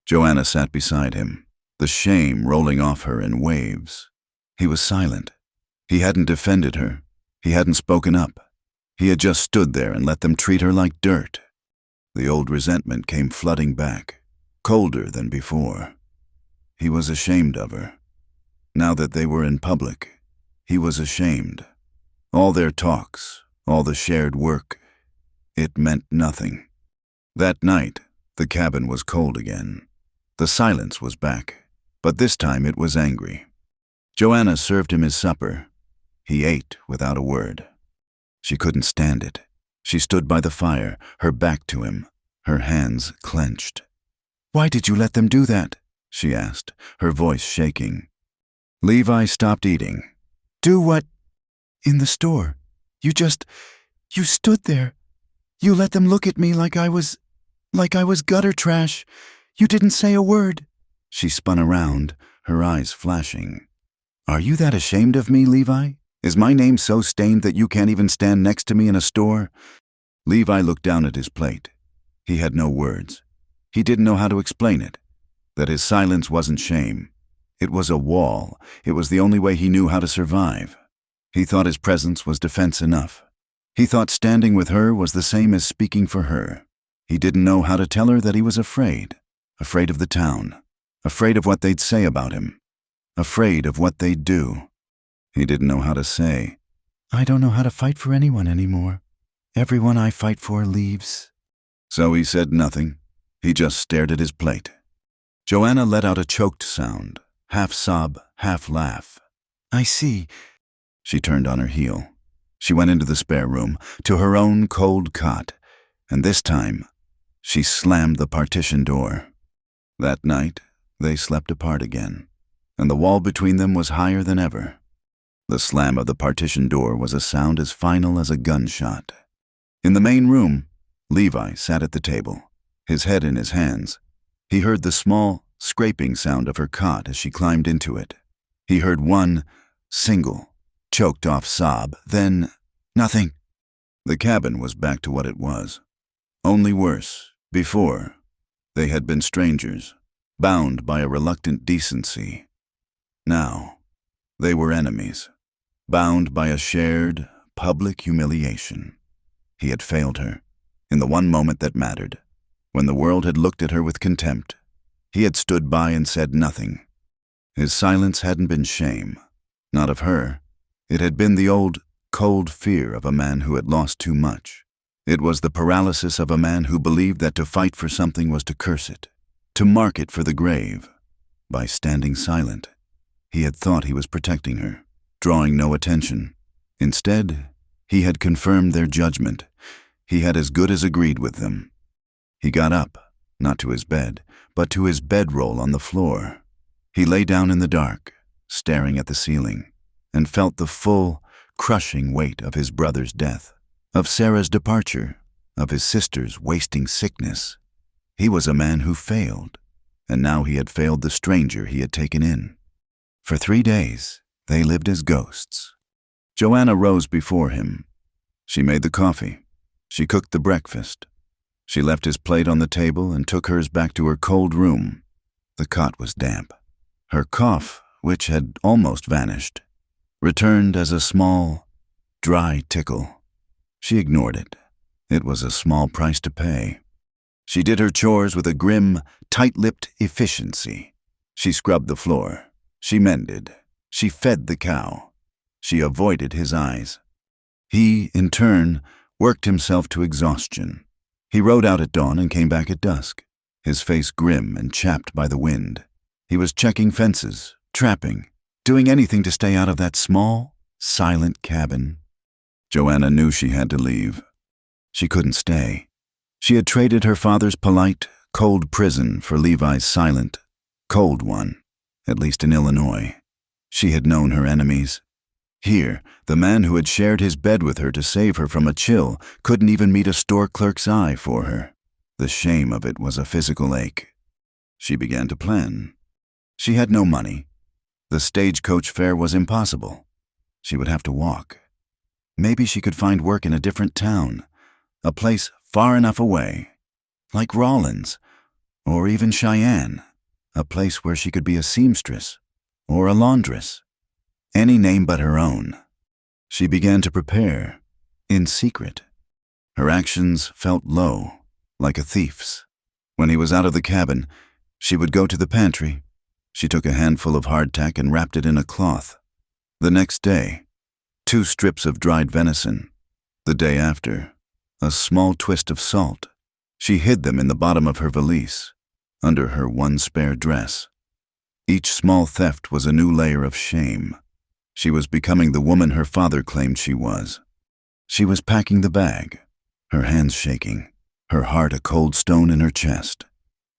Joanna sat beside him, the shame rolling off her in waves. He was silent. He hadn't defended her. He hadn't spoken up. He had just stood there and let them treat her like dirt. The old resentment came flooding back, colder than before. He was ashamed of her. Now that they were in public, he was ashamed. All their talks, all the shared work, it meant nothing. That night, the cabin was cold again. The silence was back, but this time it was angry. Joanna served him his supper. He ate without a word. She couldn't stand it. She stood by the fire, her back to him, her hands clenched. "Why did you let them do that?" she asked, her voice shaking. Levi stopped eating. "Do what?" "In the store. You stood there. You let them look at me like I was gutter trash. You didn't say a word." She spun around, her eyes flashing. "Are you that ashamed of me, Levi? Is my name so stained that you can't even stand next to me in a store?" Levi looked down at his plate. He had no words. He didn't know how to explain it, that his silence wasn't shame. It was a wall. It was the only way he knew how to survive. He thought his presence was defense enough. He thought standing with her was the same as speaking for her. He didn't know how to tell her that he was afraid of the town, afraid of what they'd say about him, afraid of what they'd do. He didn't know how to say, "I don't know how to fight for anyone anymore. Everyone I fight for leaves." So he said nothing. He just stared at his plate. Joanna let out a choked sound, half sob, half laugh. "I see." She turned on her heel. She went into the spare room, to her own cold cot, and this time, she slammed the partition door. That night, they slept apart again, and the wall between them was higher than ever. The slam of the partition door was a sound as final as a gunshot. In the main room, Levi sat at the table, his head in his hands. He heard the small, scraping sound of her cot as she climbed into it. He heard one, single, choked-off sob, then nothing. The cabin was back to what it was. Only worse. Before, they had been strangers, bound by a reluctant decency. Now, they were enemies, bound by a shared, public humiliation. He had failed her, in the one moment that mattered, when the world had looked at her with contempt. He had stood by and said nothing. His silence hadn't been shame, not of her. It had been the old, cold fear of a man who had lost too much. It was the paralysis of a man who believed that to fight for something was to curse it, to mark it for the grave. By standing silent, he had thought he was protecting her, drawing no attention. Instead, he had confirmed their judgment. He had as good as agreed with them. He got up, not to his bed, but to his bedroll on the floor. He lay down in the dark, staring at the ceiling, and felt the full, crushing weight of his brother's death, of Sarah's departure, of his sister's wasting sickness. He was a man who failed, and now he had failed the stranger he had taken in. For 3 days, they lived as ghosts. Joanna rose before him, She made the coffee. She cooked the breakfast. She left his plate on the table and took hers back to her cold room. The cot was damp. Her cough, which had almost vanished, returned as a small, dry tickle. She ignored it. It was a small price to pay. She did her chores with a grim, tight-lipped efficiency. She scrubbed the floor. She mended. She fed the cow. She avoided his eyes. He, in turn, worked himself to exhaustion. He rode out at dawn and came back at dusk, his face grim and chapped by the wind. He was checking fences, trapping, doing anything to stay out of that small, silent cabin. Joanna knew she had to leave. She couldn't stay. She had traded her father's polite, cold prison for Levi's silent, cold one, at least in Illinois. She had known her enemies. Here, the man who had shared his bed with her to save her from a chill couldn't even meet a store clerk's eye for her. The shame of it was a physical ache. She began to plan. She had no money. The stagecoach fare was impossible. She would have to walk. Maybe she could find work in a different town, a place far enough away, like Rawlins, or even Cheyenne, a place where she could be a seamstress or a laundress. Any name but her own. She began to prepare, in secret. Her actions felt low, like a thief's. When he was out of the cabin, she would go to the pantry. She took a handful of hardtack and wrapped it in a cloth. The next day, 2 strips of dried venison. The day after, a small twist of salt. She hid them in the bottom of her valise, under her one spare dress. Each small theft was a new layer of shame. She was becoming the woman her father claimed she was. She was packing the bag, her hands shaking, her heart a cold stone in her chest.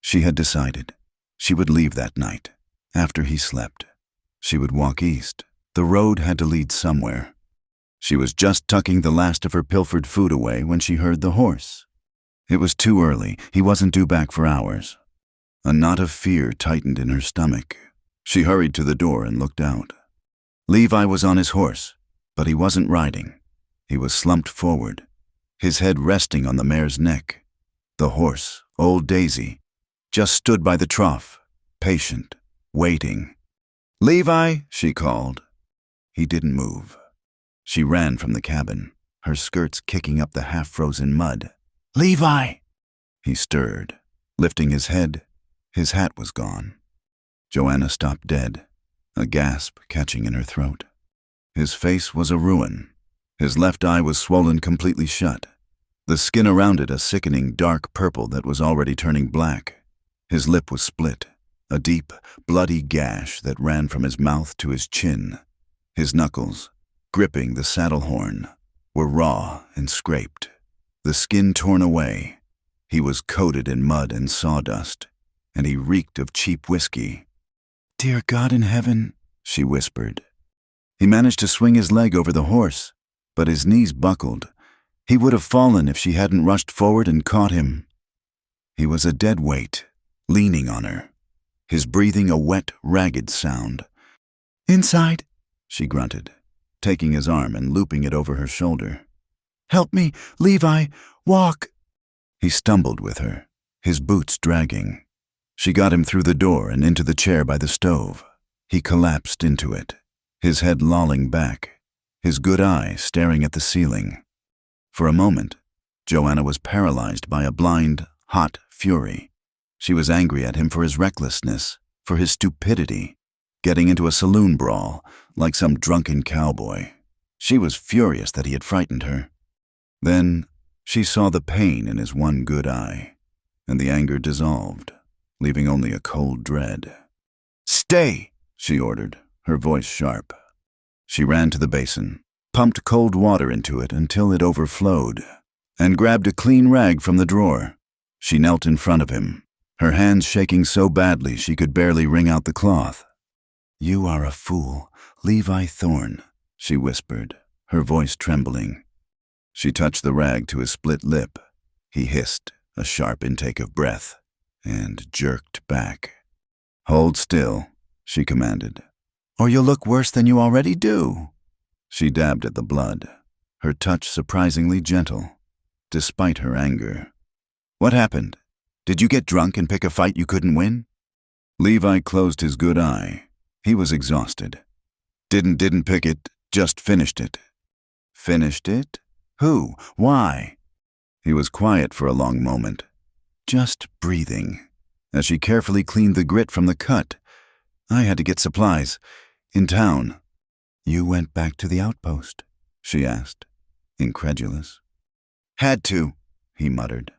She had decided. She would leave that night, after he slept. She would walk east. The road had to lead somewhere. She was just tucking the last of her pilfered food away when she heard the horse. It was too early. He wasn't due back for hours. A knot of fear tightened in her stomach. She hurried to the door and looked out. Levi was on his horse, but he wasn't riding. He was slumped forward, his head resting on the mare's neck. The horse, old Daisy, just stood by the trough, patient, waiting. "Levi," she called. He didn't move. She ran from the cabin, her skirts kicking up the half-frozen mud. "Levi!" He stirred, lifting his head. His hat was gone. Joanna stopped dead, a gasp catching in her throat. His face was a ruin. His left eye was swollen completely shut, the skin around it a sickening dark purple that was already turning black. His lip was split, a deep, bloody gash that ran from his mouth to his chin. His knuckles, gripping the saddle horn, were raw and scraped, the skin torn away. He was coated in mud and sawdust, and he reeked of cheap whiskey. "Dear God in heaven," she whispered. He managed to swing his leg over the horse, but his knees buckled. He would have fallen if she hadn't rushed forward and caught him. He was a dead weight, leaning on her, his breathing a wet, ragged sound. "Inside," she grunted, taking his arm and looping it over her shoulder. "Help me, Levi, walk." He stumbled with her, his boots dragging. She got him through the door and into the chair by the stove. He collapsed into it, his head lolling back, his good eye staring at the ceiling. For a moment, Joanna was paralyzed by a blind, hot fury. She was angry at him for his recklessness, for his stupidity, getting into a saloon brawl like some drunken cowboy. She was furious that he had frightened her. Then she saw the pain in his one good eye, and the anger dissolved, leaving only a cold dread. "Stay!" she ordered, her voice sharp. She ran to the basin, pumped cold water into it until it overflowed, and grabbed a clean rag from the drawer. She knelt in front of him, her hands shaking so badly she could barely wring out the cloth. "You are a fool, Levi Thorne," she whispered, her voice trembling. She touched the rag to his split lip. He hissed, a sharp intake of breath, and jerked back. "Hold still," she commanded, "or you'll look worse than you already do." She dabbed at the blood. her touch surprisingly gentle, despite her anger. "What happened? Did you get drunk and pick a fight you couldn't win?" Levi closed his good eye. He was exhausted. Didn't pick it, just finished it." "Finished it? Who? Why?" He was quiet for a long moment, just breathing, as she carefully cleaned the grit from the cut. "I had to get supplies. In town." "You went back to the outpost?" she asked, incredulous. "Had to," he muttered.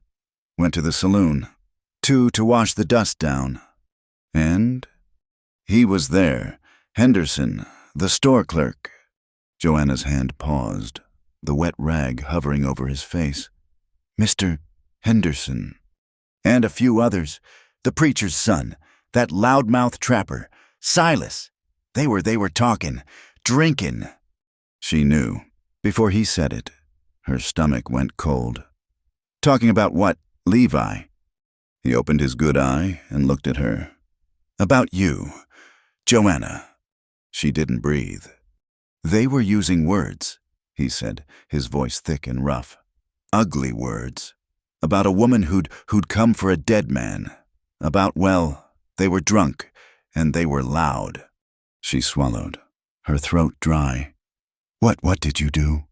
"Went to the saloon. To wash the dust down." "And?" "He was there. Henderson, the store clerk." Joanna's hand paused, the wet rag hovering over his face. "Mr. Henderson." "And a few others. The preacher's son, that loudmouth trapper, Silas. They were talking, drinking." She knew. Before he said it, her stomach went cold. "Talking about what, Levi?" He opened his good eye and looked at her. "About you, Joanna." She didn't breathe. "They were using words," he said, his voice thick and rough. "Ugly words. About a woman who'd come for a dead man. About, well, they were drunk, and they were loud." She swallowed, her throat dry. What did you do?"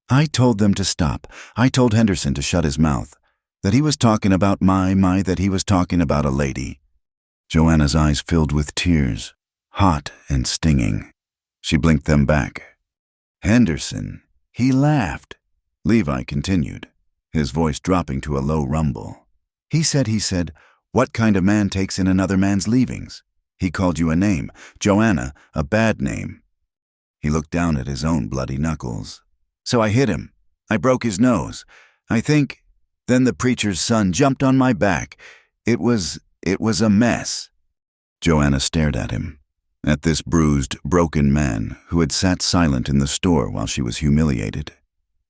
"I told them to stop. I told Henderson to shut his mouth. That he was talking about that he was talking about a lady." Joanna's eyes filled with tears, hot and stinging. She blinked them back. "Henderson, he laughed," Levi continued, his voice dropping to a low rumble. He said, "What kind of man takes in another man's leavings? He called you a name, Joanna, a bad name." He looked down at his own bloody knuckles. "So I hit him. I broke his nose. I think. Then the preacher's son jumped on my back. It was a mess." Joanna stared at him, at this bruised, broken man who had sat silent in the store while she was humiliated.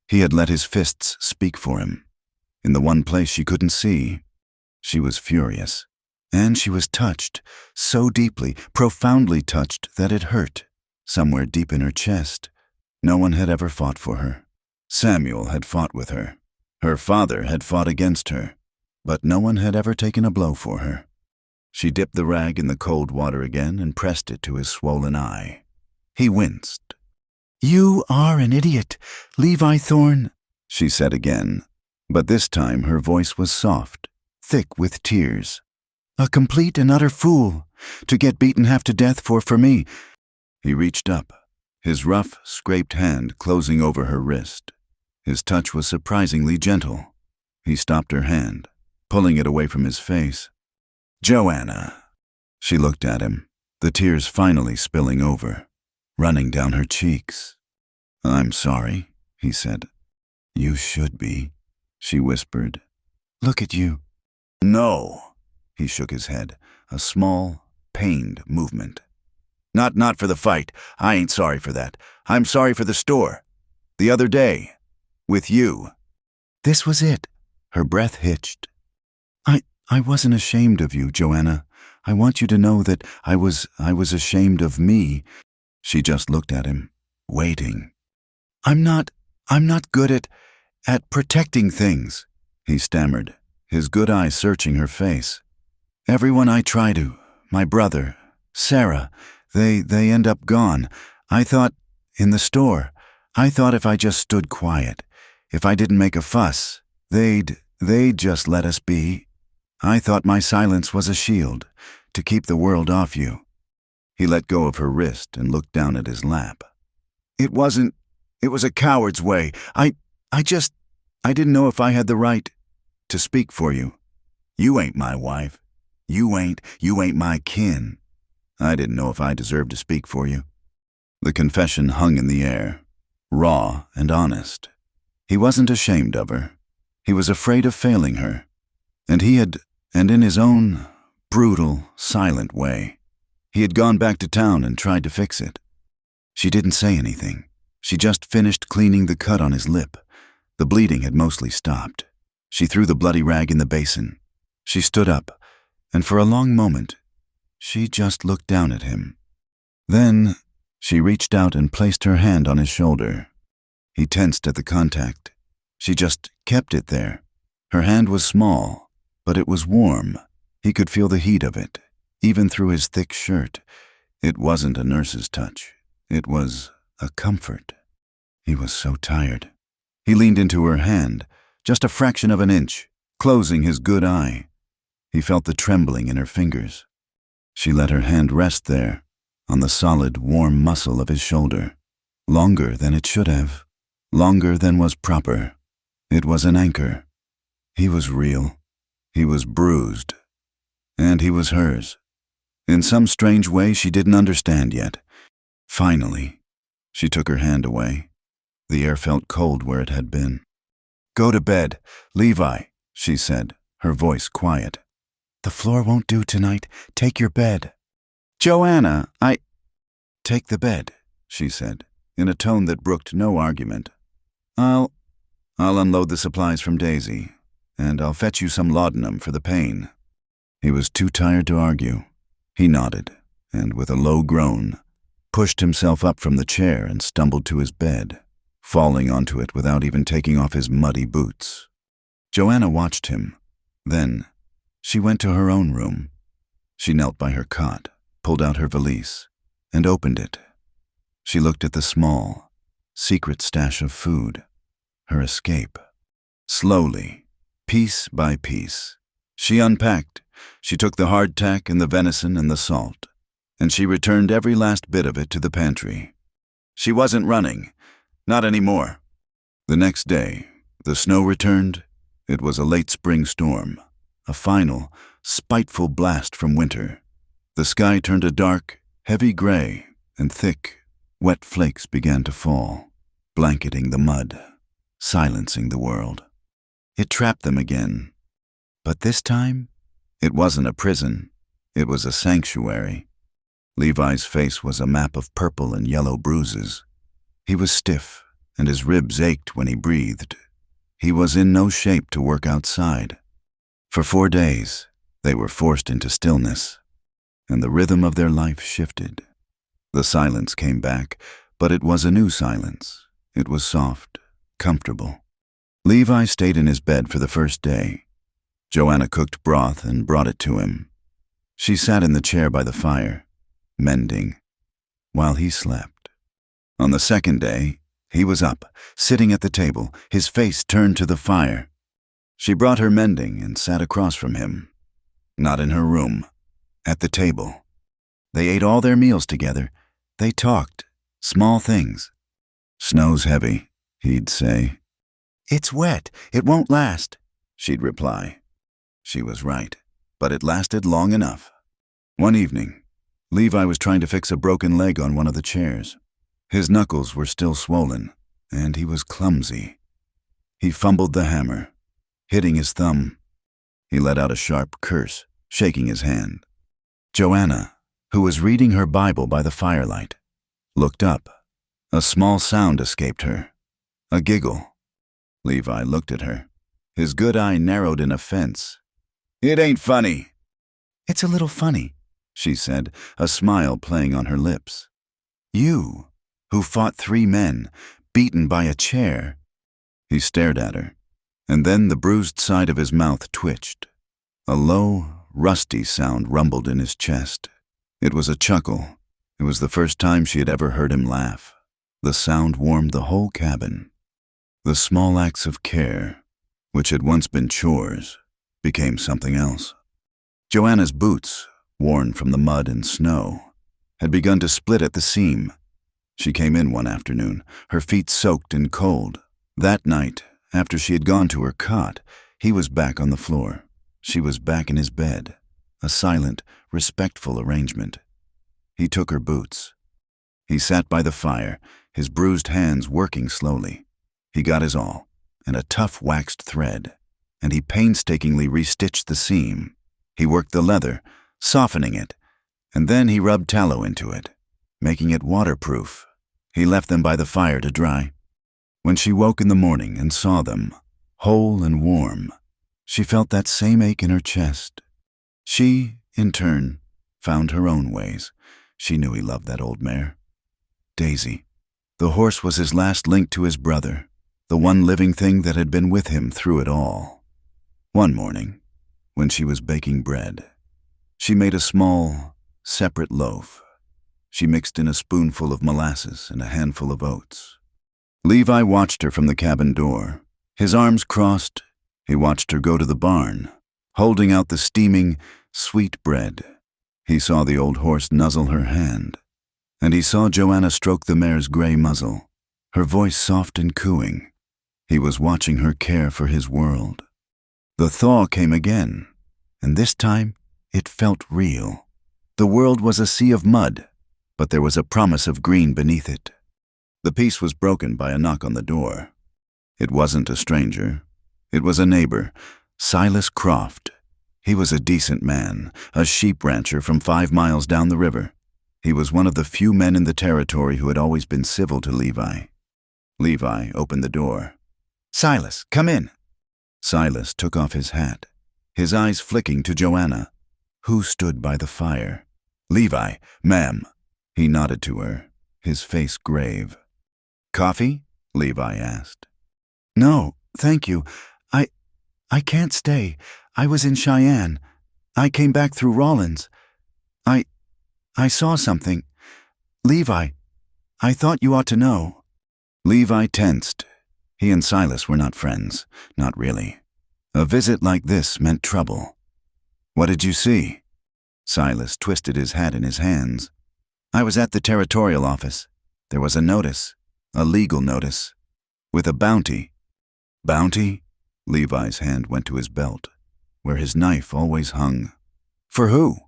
He had let his fists speak for him, in the one place she couldn't see. She was furious, and she was touched, so deeply, profoundly touched that it hurt, somewhere deep in her chest. No one had ever fought for her. Samuel had fought with her. Her father had fought against her, but no one had ever taken a blow for her. She dipped the rag in the cold water again and pressed it to his swollen eye. He winced. "You are an idiot, Levi Thorne," she said again, but this time her voice was soft, thick with tears. "A complete and utter fool, to get beaten half to death for me." He reached up, his rough, scraped hand closing over her wrist. His touch was surprisingly gentle. He stopped her hand, pulling it away from his face. "Joanna." She looked at him, the tears finally spilling over, running down her cheeks. "I'm sorry," he said. "You should be," she whispered. "Look at you." "No." He shook his head, a small, pained movement. Not for the fight. I ain't sorry for that. I'm sorry for the store. The other day. With you." This was it. Her breath hitched. I wasn't ashamed of you, Joanna. I want you to know that I was ashamed of me." She just looked at him, waiting. I'm not good at protecting things," he stammered, his good eye searching her face. "Everyone I try to, my brother, Sarah, they end up gone. I thought, in the store, I thought if I just stood quiet, if I didn't make a fuss, they'd just let us be. I thought my silence was a shield, to keep the world off you." He let go of her wrist and looked down at his lap. It was a coward's way. I didn't know if I had the right to speak for you. You ain't my wife. You ain't my kin. I didn't know if I deserved to speak for you." The confession hung in the air, raw and honest. He wasn't ashamed of her. He was afraid of failing her. And in his own brutal, silent way, he had gone back to town and tried to fix it. She didn't say anything. She just finished cleaning the cut on his lip. The bleeding had mostly stopped. She threw the bloody rag in the basin. She stood up, and for a long moment, she just looked down at him. Then she reached out and placed her hand on his shoulder. He tensed at the contact. She just kept it there. Her hand was small, but it was warm. He could feel the heat of it, even through his thick shirt. It wasn't a nurse's touch. It was a comfort. He was so tired. He leaned into her hand, just a fraction of an inch, closing his good eye. He felt the trembling in her fingers. She let her hand rest there, on the solid, warm muscle of his shoulder. Longer than it should have. Longer than was proper. It was an anchor. He was real. He was bruised. And he was hers. In some strange way she didn't understand yet. Finally, she took her hand away. The air felt cold where it had been. "Go to bed, Levi," she said, her voice quiet. "The floor won't do tonight. Take your bed." "Joanna, Take the bed," she said, in a tone that brooked no argument. I'll unload the supplies from Daisy, and I'll fetch you some laudanum for the pain." He was too tired to argue. He nodded, and with a low groan, pushed himself up from the chair and stumbled to his bed, falling onto it without even taking off his muddy boots. Joanna watched him. Then she went to her own room. She knelt by her cot, pulled out her valise, and opened it. She looked at the small, secret stash of food, her escape. Slowly, piece by piece, she unpacked. She took the hardtack and the venison and the salt, and she returned every last bit of it to the pantry. She wasn't running, not anymore. The next day, the snow returned. It was a late spring storm, a final, spiteful blast from winter. The sky turned a dark, heavy gray, and thick, wet flakes began to fall, blanketing the mud, silencing the world. It trapped them again. But this time, it wasn't a prison. It was a sanctuary. Levi's face was a map of purple and yellow bruises. He was stiff, and his ribs ached when he breathed. He was in no shape to work outside. For 4 days, they were forced into stillness, and the rhythm of their life shifted. The silence came back, but it was a new silence. It was soft, comfortable. Levi stayed in his bed for the first day. Joanna cooked broth and brought it to him. She sat in the chair by the fire, mending, while he slept. On the second day, he was up, sitting at the table, his face turned to the fire. She brought her mending and sat across from him. Not in her room, at the table. They ate all their meals together. They talked, small things. "Snow's heavy," he'd say. "It's wet. It won't last," she'd reply. She was right, but it lasted long enough. One evening, Levi was trying to fix a broken leg on one of the chairs. His knuckles were still swollen, and he was clumsy. He fumbled the hammer, hitting his thumb. He let out a sharp curse, shaking his hand. Joanna, who was reading her Bible by the firelight, looked up. A small sound escaped her, a giggle. Levi looked at her. His good eye narrowed in offense. "It ain't funny." "It's a little funny," she said, a smile playing on her lips. "You, who fought 3 men, beaten by a chair." He stared at her, and then the bruised side of his mouth twitched. A low, rusty sound rumbled in his chest. It was a chuckle. It was the first time she had ever heard him laugh. The sound warmed the whole cabin. The small acts of care, which had once been chores, became something else. Joanna's boots, worn from the mud and snow, had begun to split at the seam. She came in one afternoon, her feet soaked and cold. That night, after she had gone to her cot, he was back on the floor. She was back in his bed, a silent, respectful arrangement. He took her boots. He sat by the fire, his bruised hands working slowly. He got his awl and a tough waxed thread, and he painstakingly restitched the seam. He worked the leather, softening it, and then he rubbed tallow into it, making it waterproof. He left them by the fire to dry. When she woke in the morning and saw them, whole and warm, she felt that same ache in her chest. She, in turn, found her own ways. She knew he loved that old mare. Daisy, The horse was his last link to his brother, the one living thing that had been with him through it all. One morning, when she was baking bread, she made a small, separate loaf. She mixed in a spoonful of molasses and a handful of oats. Levi watched her from the cabin door. His arms crossed, he watched her go to the barn, holding out the steaming, sweet bread. He saw the old horse nuzzle her hand, and he saw Joanna stroke the mare's gray muzzle, her voice soft and cooing. He was watching her care for his world. The thaw came again, and this time it felt real. The world was a sea of mud, but there was a promise of green beneath it. The peace was broken by a knock on the door. It wasn't a stranger. It was a neighbor, Silas Croft. He was a decent man, a sheep rancher from 5 miles down the river. He was one of the few men in the territory who had always been civil to Levi. Levi opened the door. "Silas, come in." Silas took off his hat, his eyes flicking to Joanna, who stood by the fire. "Levi, ma'am." He nodded to her, his face grave. "Coffee?" Levi asked. "No, thank you. I can't stay. I was in Cheyenne. I came back through Rawlins. I saw something. Levi, I thought you ought to know." Levi tensed. He and Silas were not friends, not really. A visit like this meant trouble. "What did you see?" Silas twisted his hat in his hands. "I was at the territorial office. There was a notice, a legal notice, with a bounty." "Bounty?" Levi's hand went to his belt, where his knife always hung. "For who?"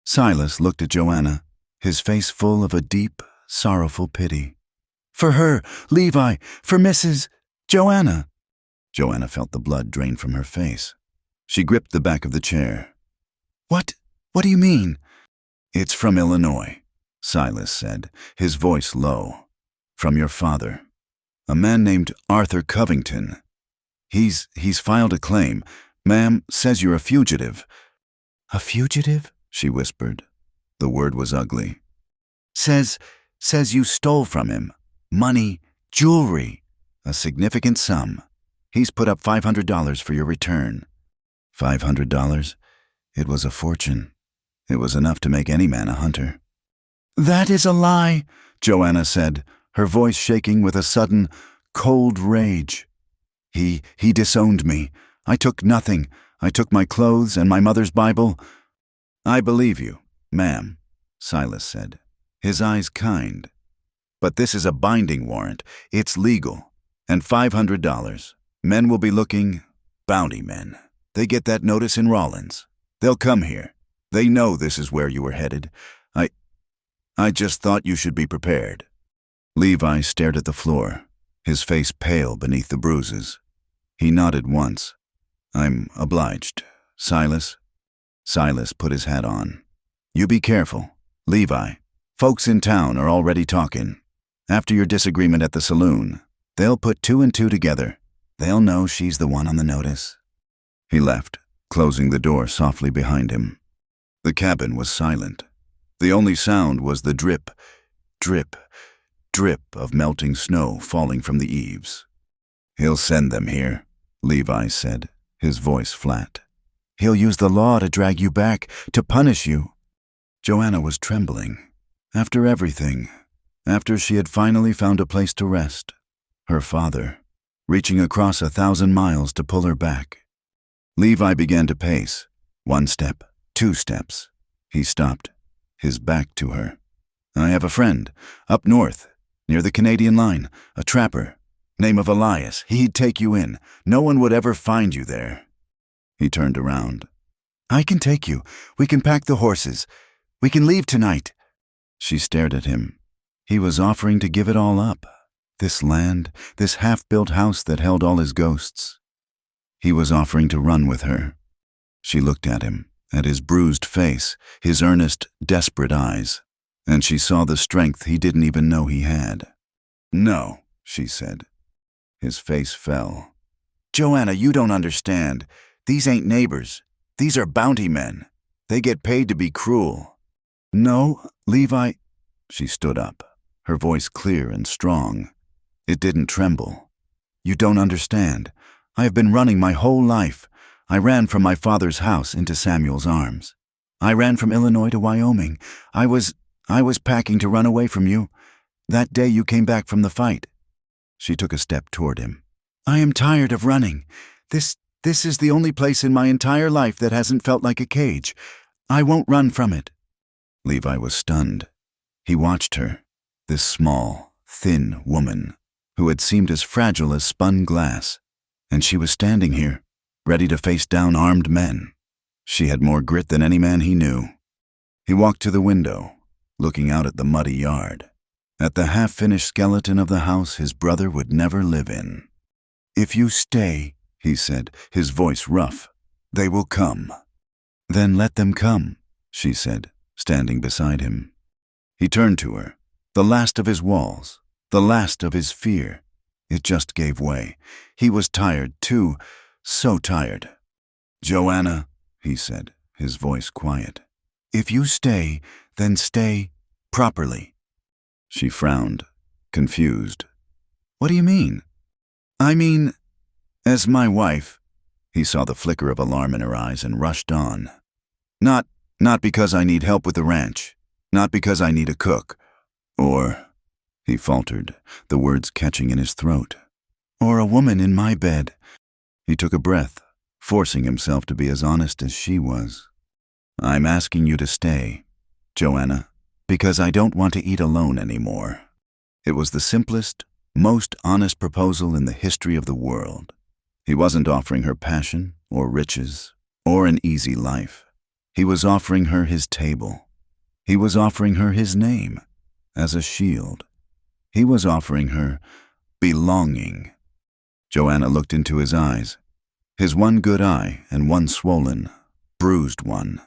Silas looked at Joanna, his face full of a deep, sorrowful pity. "For her, Levi, for Mrs. Joanna." Joanna felt the blood drain from her face. She gripped the back of the chair. What do you mean?" "It's from Illinois," Silas said, his voice low. "From your father. A man named Arthur Covington. He's filed a claim. Ma'am says you're a fugitive." "A fugitive?" she whispered. The word was ugly. Says you stole from him. Money, jewelry, a significant sum. He's put up $500 for your return." $500? It was a fortune. It was enough to make any man a hunter. "That is a lie," Joanna said, her voice shaking with a sudden, cold rage. He disowned me. I took nothing. I took my clothes and my mother's Bible." "I believe you, ma'am," Silas said, his eyes kind. "But this is a binding warrant. It's legal. And $500. Men will be looking. Bounty men. They get that notice in Rawlins. They'll come here. They know this is where you were headed. I just thought you should be prepared." Levi stared at the floor, his face pale beneath the bruises. He nodded once. "I'm obliged. Silas?" Silas put his hat on. "You be careful. Levi, folks in town are already talking. After your disagreement at the saloon, they'll put 2 and 2 together. They'll know she's the one on the notice." He left, closing the door softly behind him. The cabin was silent. The only sound was the drip, drip, drip of melting snow falling from the eaves. "He'll send them here," Levi said, his voice flat. "He'll use the law to drag you back, to punish you." Joanna was trembling. After everything, after she had finally found a place to rest, her father, reaching across 1,000 miles to pull her back. Levi began to pace. 1 step, 2 steps. He stopped, his back to her. "I have a friend, up north, near the Canadian line, a trapper, name of Elias. He'd take you in. No one would ever find you there." He turned around. "I can take you. We can pack the horses. We can leave tonight." She stared at him. He was offering to give it all up. This land, this half-built house that held all his ghosts. He was offering to run with her. She looked at him, at his bruised face, his earnest, desperate eyes, and she saw the strength he didn't even know he had. "No," she said. His face fell. "Joanna, you don't understand. These ain't neighbors. These are bounty men. They get paid to be cruel." "No, Levi." She stood up. her voice clear and strong. It didn't tremble. "You don't understand. I have been running my whole life. I ran from my father's house into Samuel's arms. I ran from Illinois to Wyoming. I was packing to run away from you. That day you came back from the fight." She took a step toward him. "I am tired of running. This is the only place in my entire life that hasn't felt like a cage. I won't run from it." Levi was stunned. He watched her, this small, thin woman, who had seemed as fragile as spun glass, and she was standing here, ready to face down armed men. She had more grit than any man he knew. He walked to the window, looking out at the muddy yard, at the half-finished skeleton of the house his brother would never live in. "If you stay," he said, his voice rough, "they will come." "Then let them come," she said, standing beside him. He turned to her, the last of his walls, the last of his fear. It just gave way. He was tired, too, so tired. "Joanna," he said, his voice quiet, "if you stay, then stay properly." She frowned, confused. "What do you mean?" "I mean, as my wife." He saw the flicker of alarm in her eyes and rushed on. Not because I need help with the ranch. Not because I need a cook. Or," he faltered, the words catching in his throat, "or a woman in my bed." He took a breath, forcing himself to be as honest as she was. "I'm asking you to stay, Joanna, because I don't want to eat alone anymore." It was the simplest, most honest proposal in the history of the world. He wasn't offering her passion or riches or an easy life. He was offering her his table. He was offering her his name as a shield. He was offering her belonging. Joanna looked into his eyes, his one good eye and one swollen, bruised one,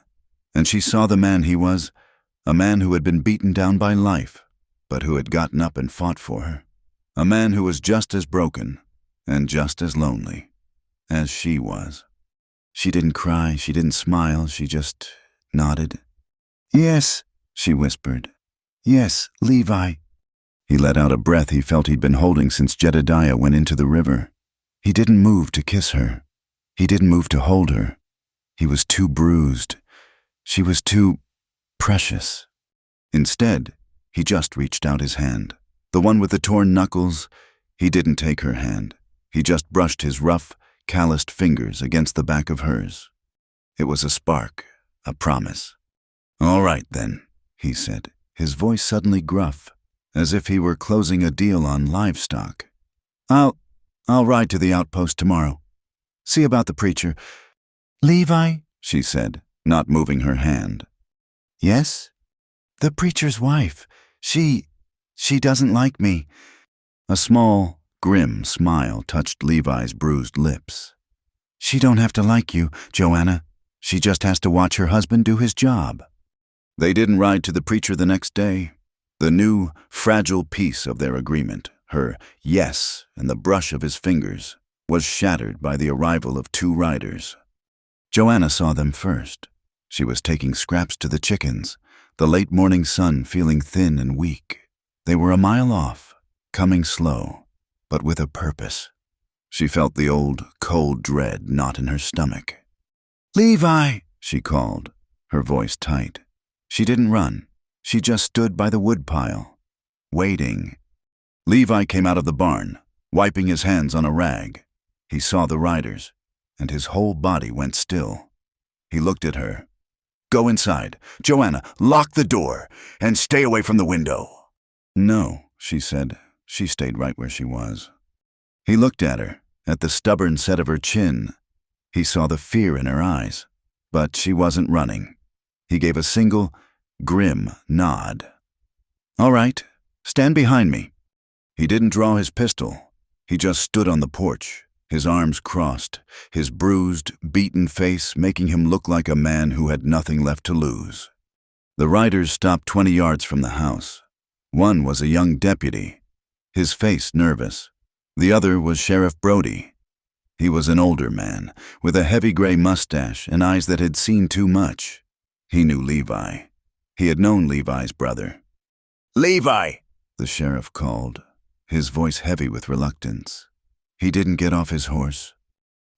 and she saw the man he was, a man who had been beaten down by life, but who had gotten up and fought for her, a man who was just as broken and just as lonely as she was. She didn't cry, she didn't smile, she just nodded. "Yes," she whispered. "Yes, Levi." He let out a breath he felt he'd been holding since Jedediah went into the river. He didn't move to kiss her. He didn't move to hold her. He was too bruised. She was too precious. Instead, he just reached out his hand. The one with the torn knuckles. He didn't take her hand. He just brushed his rough, calloused fingers against the back of hers. It was a spark, a promise. "All right, then," he said, his voice suddenly gruff, as if he were closing a deal on livestock. I'll ride to the outpost tomorrow. See about the preacher." "Levi," she said, not moving her hand. "Yes?" "The preacher's wife. She doesn't like me." A small, grim smile touched Levi's bruised lips. "She don't have to like you, Joanna. She just has to watch her husband do his job." They didn't ride to the preacher the next day. The new, fragile piece of their agreement, her yes and the brush of his fingers, was shattered by the arrival of 2 riders. Joanna saw them first. She was taking scraps to the chickens, the late morning sun feeling thin and weak. They were a mile off, coming slow, but with a purpose. She felt the old, cold dread knot in her stomach. "Levi," she called, her voice tight. She didn't run. She just stood by the woodpile, waiting. Levi came out of the barn, wiping his hands on a rag. He saw the riders, and his whole body went still. He looked at her. "Go inside. Joanna, lock the door, and stay away from the window." "No," she said. She stayed right where she was. He looked at her, at the stubborn set of her chin. He saw the fear in her eyes, but she wasn't running. He gave a single, grim nod. "All right, stand behind me." He didn't draw his pistol. He just stood on the porch, his arms crossed, his bruised, beaten face making him look like a man who had nothing left to lose. The riders stopped 20 yards from the house. One was a young deputy, his face nervous. The other was Sheriff Brody. He was an older man, with a heavy gray mustache and eyes that had seen too much. He knew Levi. He had known Levi's brother. "Levi!" the sheriff called, his voice heavy with reluctance. He didn't get off his horse.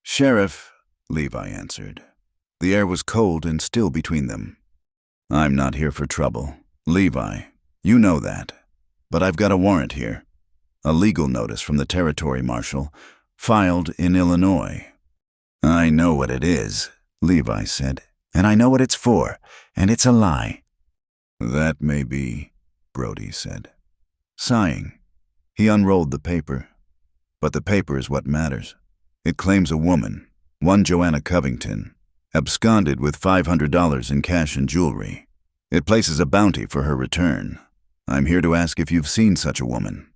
"Sheriff," Levi answered. The air was cold and still between them. "I'm not here for trouble. Levi, you know that. But I've got a warrant here. A legal notice from the territory marshal, filed in Illinois." "I know what it is," Levi said, "and I know what it's for, and it's a lie." "That may be," Brody said. Sighing, he unrolled the paper. "But the paper is what matters. It claims a woman, one Joanna Covington, absconded with $500 in cash and jewelry. It places a bounty for her return. I'm here to ask if you've seen such a woman."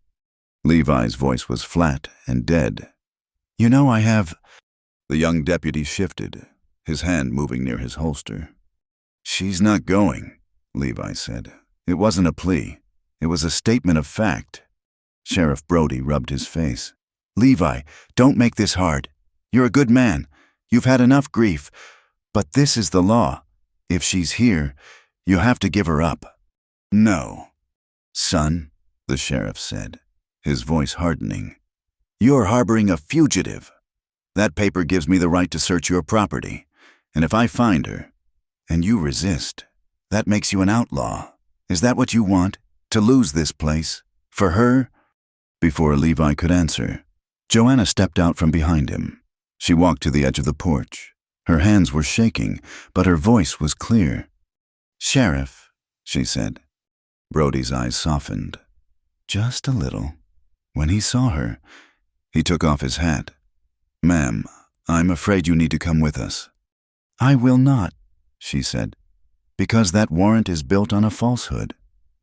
Levi's voice was flat and dead. "You know I have—" The young deputy shifted, his hand moving near his holster. "She's not going," Levi said. "It wasn't a plea. It was a statement of fact." Sheriff Brody rubbed his face. "Levi, don't make this hard. You're a good man. You've had enough grief. But this is the law. If she's here, you have to give her up." "No." "Son," the sheriff said, his voice hardening, "you're harboring a fugitive. That paper gives me the right to search your property. And if I find her, and you resist, that makes you an outlaw. Is that what you want? To lose this place? For her?" Before Levi could answer, Joanna stepped out from behind him. She walked to the edge of the porch. Her hands were shaking, but her voice was clear. "Sheriff," she said. Brody's eyes softened. Just a little. When he saw her, he took off his hat. "Ma'am, I'm afraid you need to come with us." "I will not," she said, "because that warrant is built on a falsehood.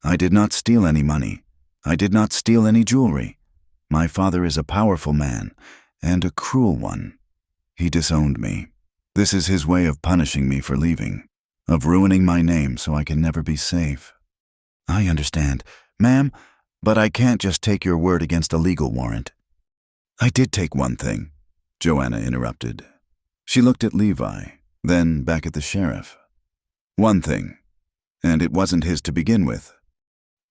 I did not steal any money. I did not steal any jewelry. My father is a powerful man, and a cruel one. He disowned me. This is his way of punishing me for leaving, of ruining my name so I can never be safe." "I understand, ma'am, but I can't just take your word against a legal warrant." "I did take one thing," Joanna interrupted. She looked at Levi, then back at the sheriff. "One thing, and it wasn't his to begin with."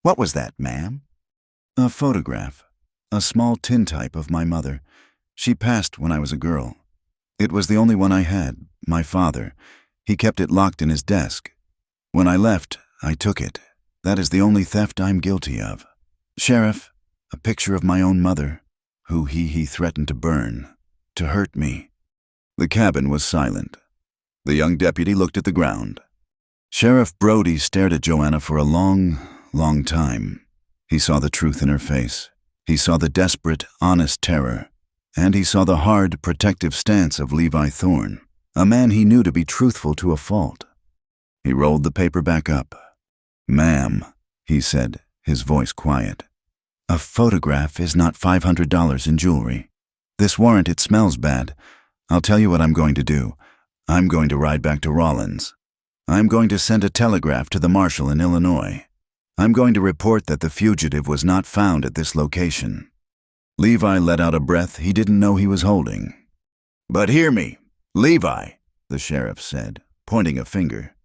"What was that, ma'am?" "A photograph, a small tintype of my mother. She passed when I was a girl. It was the only one I had, my father. He kept it locked in his desk. When I left, I took it. That is the only theft I'm guilty of. Sheriff, a picture of my own mother, who he threatened to burn, to hurt me." The cabin was silent. The young deputy looked at the ground. Sheriff Brody stared at Joanna for a long, long time. He saw the truth in her face. He saw the desperate, honest terror. And he saw the hard, protective stance of Levi Thorne, a man he knew to be truthful to a fault. He rolled the paper back up. "Ma'am," he said, his voice quiet, "a photograph is not $500 in jewelry. This warrant, it smells bad. I'll tell you what I'm going to do. I'm going to ride back to Rawlins. I'm going to send a telegraph to the marshal in Illinois. I'm going to report that the fugitive was not found at this location." Levi let out a breath he didn't know he was holding. "But hear me, Levi," the sheriff said, pointing a finger.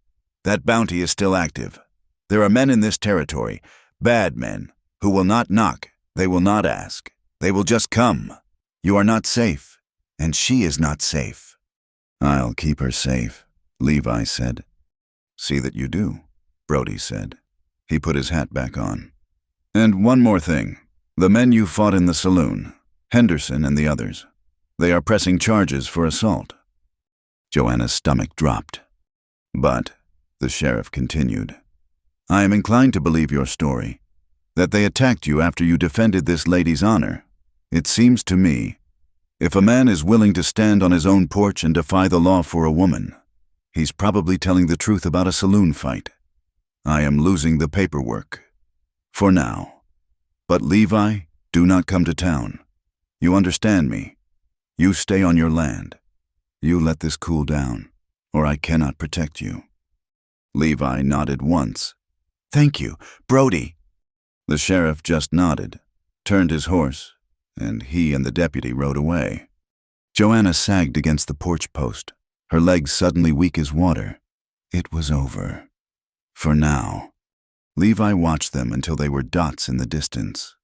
"That bounty is still active. There are men in this territory, bad men, who will not knock, they will not ask, they will just come. You are not safe, and she is not safe." "I'll keep her safe," Levi said. "See that you do," Brody said. He put his hat back on. "And one more thing. The men you fought in the saloon, Henderson and the others, they are pressing charges for assault." Joanna's stomach dropped. "But," the sheriff continued, "I am inclined to believe your story, that they attacked you after you defended this lady's honor. It seems to me, if a man is willing to stand on his own porch and defy the law for a woman, he's probably telling the truth about a saloon fight. I am losing the paperwork. For now. But Levi, do not come to town. You understand me. You stay on your land. You let this cool down, or I cannot protect you." Levi nodded once. "Thank you, Brody." The sheriff just nodded, turned his horse, and he and the deputy rode away. Joanna sagged against the porch post, her legs suddenly weak as water. It was over. For now. Levi watched them until they were dots in the distance.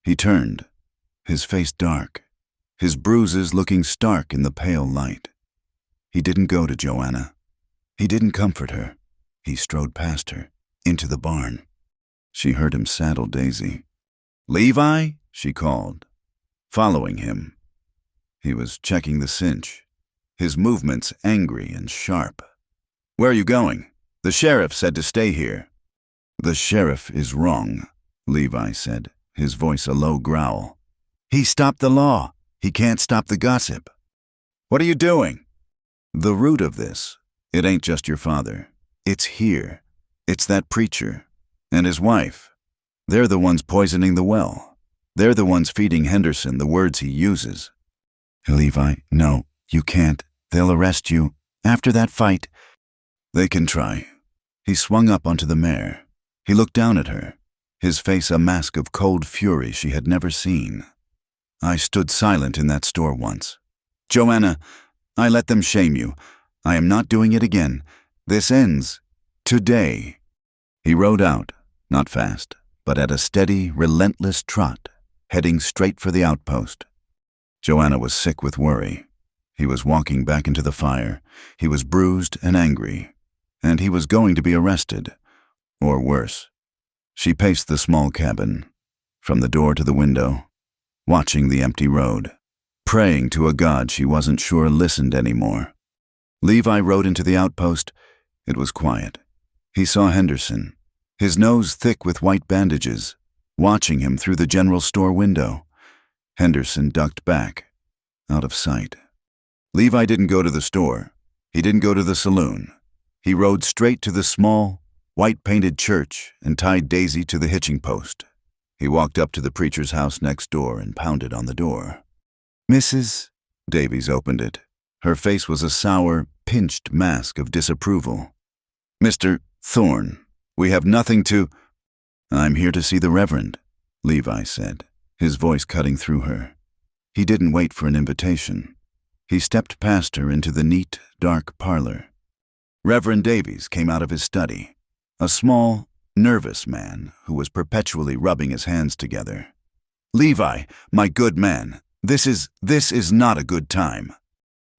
He turned, his face dark, his bruises looking stark in the pale light. He didn't go to Joanna. He didn't comfort her. He strode past her, into the barn. She heard him saddle Daisy. "Levi?" she called, following him. He was checking the cinch, his movements angry and sharp. "Where are you going? The sheriff said to stay here." "The sheriff is wrong," Levi said, his voice a low growl. "He stopped the law. He can't stop the gossip." "What are you doing?" "The root of this, it ain't just your father. It's here. It's that preacher and his wife. They're the ones poisoning the well. They're the ones feeding Henderson the words he uses." "Levi, no, you can't. They'll arrest you. After that fight." "They can try." He swung up onto the mare. He looked down at her, his face a mask of cold fury she had never seen. "I stood silent in that store once. Joanna, I let them shame you. I am not doing it again. This ends today." He rode out, not fast, but at a steady, relentless trot, heading straight for the outpost. Joanna was sick with worry. He was walking back into the fire. He was bruised and angry, and he was going to be arrested, or worse. She paced the small cabin, from the door to the window, watching the empty road, praying to a God she wasn't sure listened anymore. Levi rode into the outpost. It was quiet. He saw Henderson, his nose thick with white bandages, watching him through the general store window. Henderson ducked back, out of sight. Levi didn't go to the store. He didn't go to the saloon. He rode straight to the small, white-painted church and tied Daisy to the hitching post. He walked up to the preacher's house next door and pounded on the door. "Mrs. Davies opened it. Her face was a sour, pinched mask of disapproval. "Mr. Thorne, we have nothing to—" "I'm here to see the Reverend," Levi said, his voice cutting through her. He didn't wait for an invitation. He stepped past her into the neat, dark parlor. Reverend Davies came out of his study, a small, nervous man who was perpetually rubbing his hands together. "Levi, my good man, this is not a good time."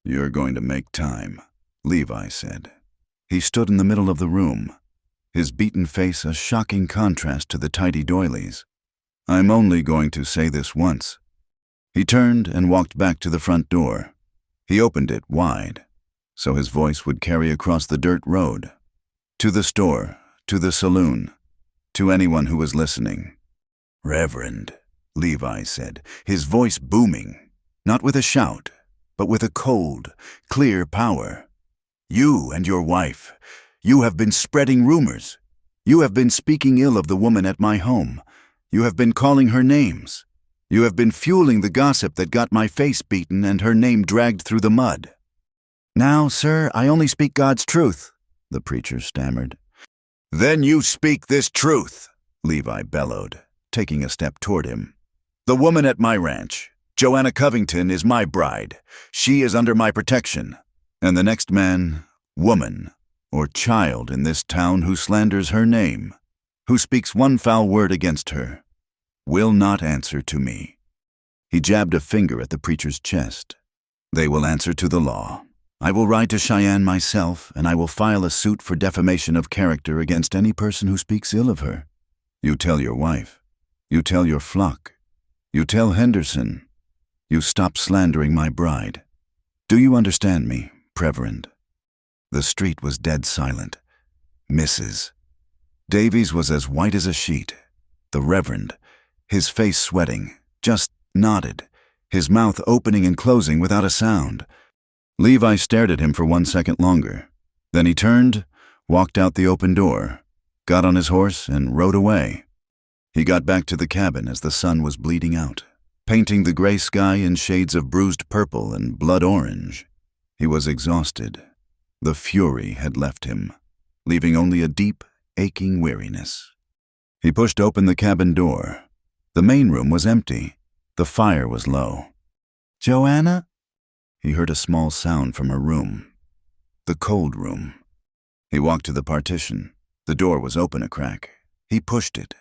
"You're going to make time," Levi said. He stood in the middle of the room, his beaten face a shocking contrast to the tidy doilies. "I'm only going to say this once." He turned and walked back to the front door. He opened it wide, so his voice would carry across the dirt road, to the store, to the saloon, to anyone who was listening. "Reverend," Levi said, his voice booming, not with a shout, but with a cold, clear power. "You and your wife, you have been spreading rumors. You have been speaking ill of the woman at my home. You have been calling her names. You have been fueling the gossip that got my face beaten and her name dragged through the mud." "Now, sir, I only speak God's truth," the preacher stammered. "Then you speak this truth," Levi bellowed, taking a step toward him. "The woman at my ranch, Joanna Covington, is my bride. She is under my protection. And the next man, woman, or child in this town who slanders her name, who speaks one foul word against her, will not answer to me." He jabbed a finger at the preacher's chest. "They will answer to the law. I will ride to Cheyenne myself, and I will file a suit for defamation of character against any person who speaks ill of her. You tell your wife. You tell your flock. You tell Henderson. You stop slandering my bride. Do you understand me, Reverend?" The street was dead silent. Mrs. Davies was as white as a sheet. The Reverend, his face sweating, just nodded, his mouth opening and closing without a sound. Levi stared at him for 1 second longer. Then he turned, walked out the open door, got on his horse, and rode away. He got back to the cabin as the sun was bleeding out, painting the gray sky in shades of bruised purple and blood orange. He was exhausted. The fury had left him, leaving only a deep, aching weariness. He pushed open the cabin door. The main room was empty. The fire was low. "Joanna?" He heard a small sound from her room. The cold room. He walked to the partition. The door was open a crack. He pushed it.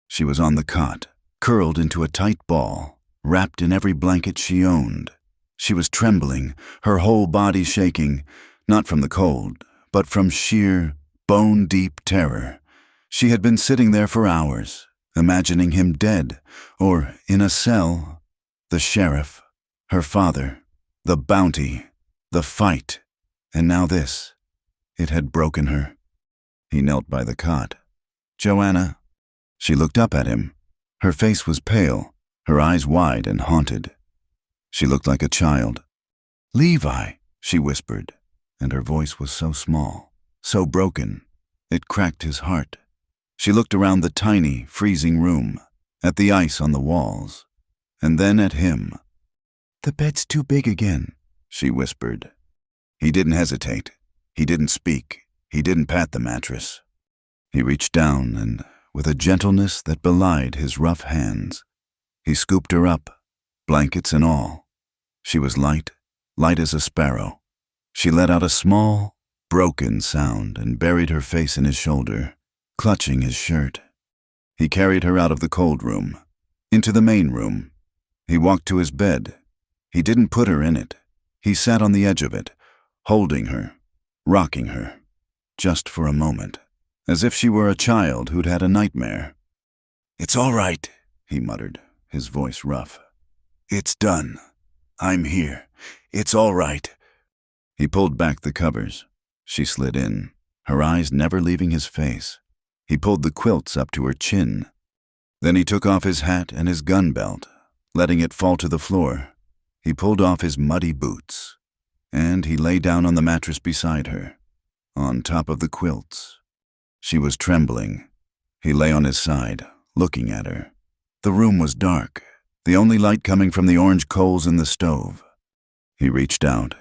She was on the cot, curled into a tight ball, wrapped in every blanket she owned. She was trembling, her whole body shaking, not from the cold, but from sheer, bone-deep terror. She had been sitting there for hours, imagining him dead, or in a cell. The sheriff, her father, the bounty, the fight, and now this. It had broken her. He knelt by the cot. "Joanna." She looked up at him. Her face was pale, her eyes wide and haunted. She looked like a child. "Levi," she whispered, and her voice was so small, so broken, it cracked his heart. She looked around the tiny, freezing room, at the ice on the walls, and then at him. "The bed's too big again," she whispered. He didn't hesitate. He didn't speak. He didn't pat the mattress. He reached down and, with a gentleness that belied his rough hands, he scooped her up, blankets and all. She was light as a sparrow. She let out a small, broken sound and buried her face in his shoulder, clutching his shirt. He carried her out of the cold room, into the main room. He walked to his bed. He didn't put her in it. He sat on the edge of it, holding her, rocking her, just for a moment, as if she were a child who'd had a nightmare. "It's all right," he muttered, his voice rough. "It's done. I'm here. It's all right." He pulled back the covers. She slid in, her eyes never leaving his face. He pulled the quilts up to her chin. Then he took off his hat and his gun belt, letting it fall to the floor. He pulled off his muddy boots, and he lay down on the mattress beside her, on top of the quilts. She was trembling. He lay on his side, looking at her. The room was dark, the only light coming from the orange coals in the stove. He reached out,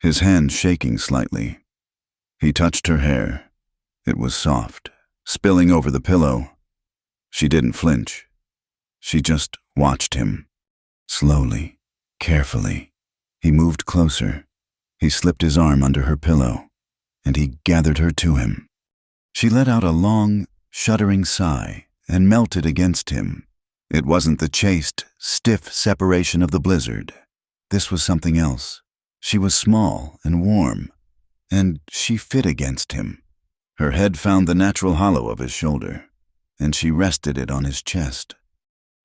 his hand shaking slightly. He touched her hair. It was soft, spilling over the pillow. She didn't flinch. She just watched him. Slowly, carefully, he moved closer. He slipped his arm under her pillow, and he gathered her to him. She let out a long, shuddering sigh and melted against him. It wasn't the chaste, stiff separation of the blizzard. This was something else. She was small and warm, and she fit against him. Her head found the natural hollow of his shoulder, and she rested it on his chest.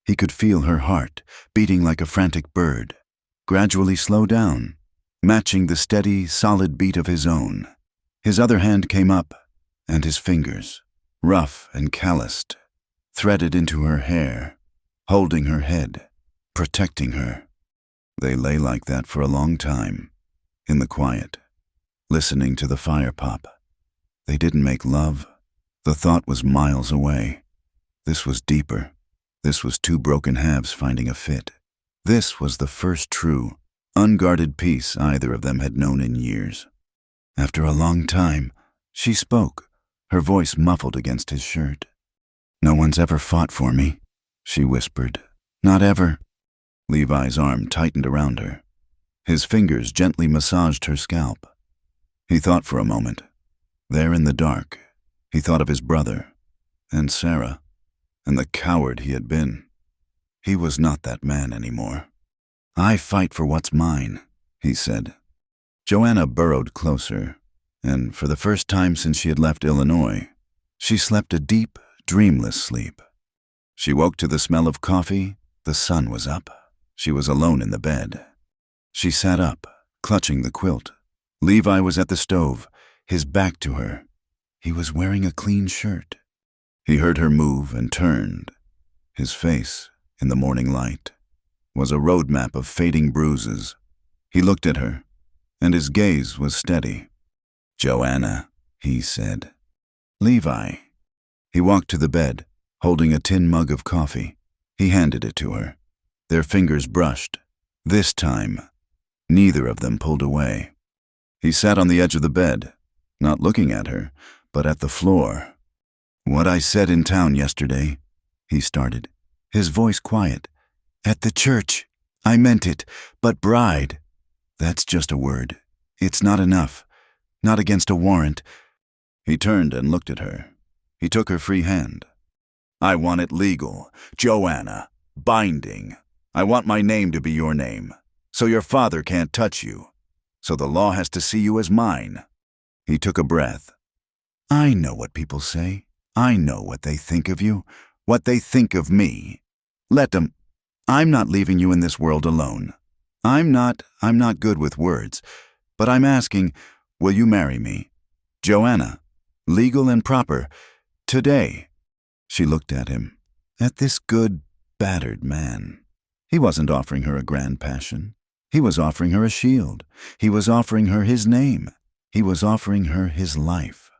He could feel her heart, beating like a frantic bird, gradually slow down, matching the steady, solid beat of his own. His other hand came up, and his fingers, rough and calloused, threaded into her hair, holding her head, protecting her. They lay like that for a long time, in the quiet, listening to the fire pop. They didn't make love. The thought was miles away. This was deeper. This was two broken halves finding a fit. This was the first true, unguarded peace either of them had known in years. After a long time, she spoke, her voice muffled against his shirt. "No one's ever fought for me," she whispered. "Not ever." Levi's arm tightened around her. His fingers gently massaged her scalp. He thought for a moment. There in the dark, he thought of his brother, and Sarah, and the coward he had been. He was not that man anymore. "I fight for what's mine," he said. Joanna burrowed closer, and for the first time since she had left Illinois, she slept a deep, dreamless sleep. She woke to the smell of coffee. The sun was up. She was alone in the bed. She sat up, clutching the quilt. Levi was at the stove, his back to her. He was wearing a clean shirt. He heard her move and turned. His face, in the morning light, was a road map of fading bruises. He looked at her, and his gaze was steady. "Joanna," he said. "Levi." He walked to the bed, holding a tin mug of coffee. He handed it to her. Their fingers brushed. This time, neither of them pulled away. He sat on the edge of the bed, not looking at her, but at the floor. "What I said in town yesterday," he started, his voice quiet. "At the church. I meant it, but bride. That's just a word. It's not enough. Not against a warrant." He turned and looked at her. He took her free hand, I want it legal. Joanna. Binding. I want my name to be your name, so your father can't touch you, so the law has to see you as mine." He took a breath. "I know what people say. I know what they think of you, what they think of me. Let them. I'm not leaving you in this world alone. I'm not good with words, but I'm asking, will you marry me? Joanna, legal and proper, today." She looked at him, at this good, battered man. He wasn't offering her a grand passion. He was offering her a shield. He was offering her his name. He was offering her his life.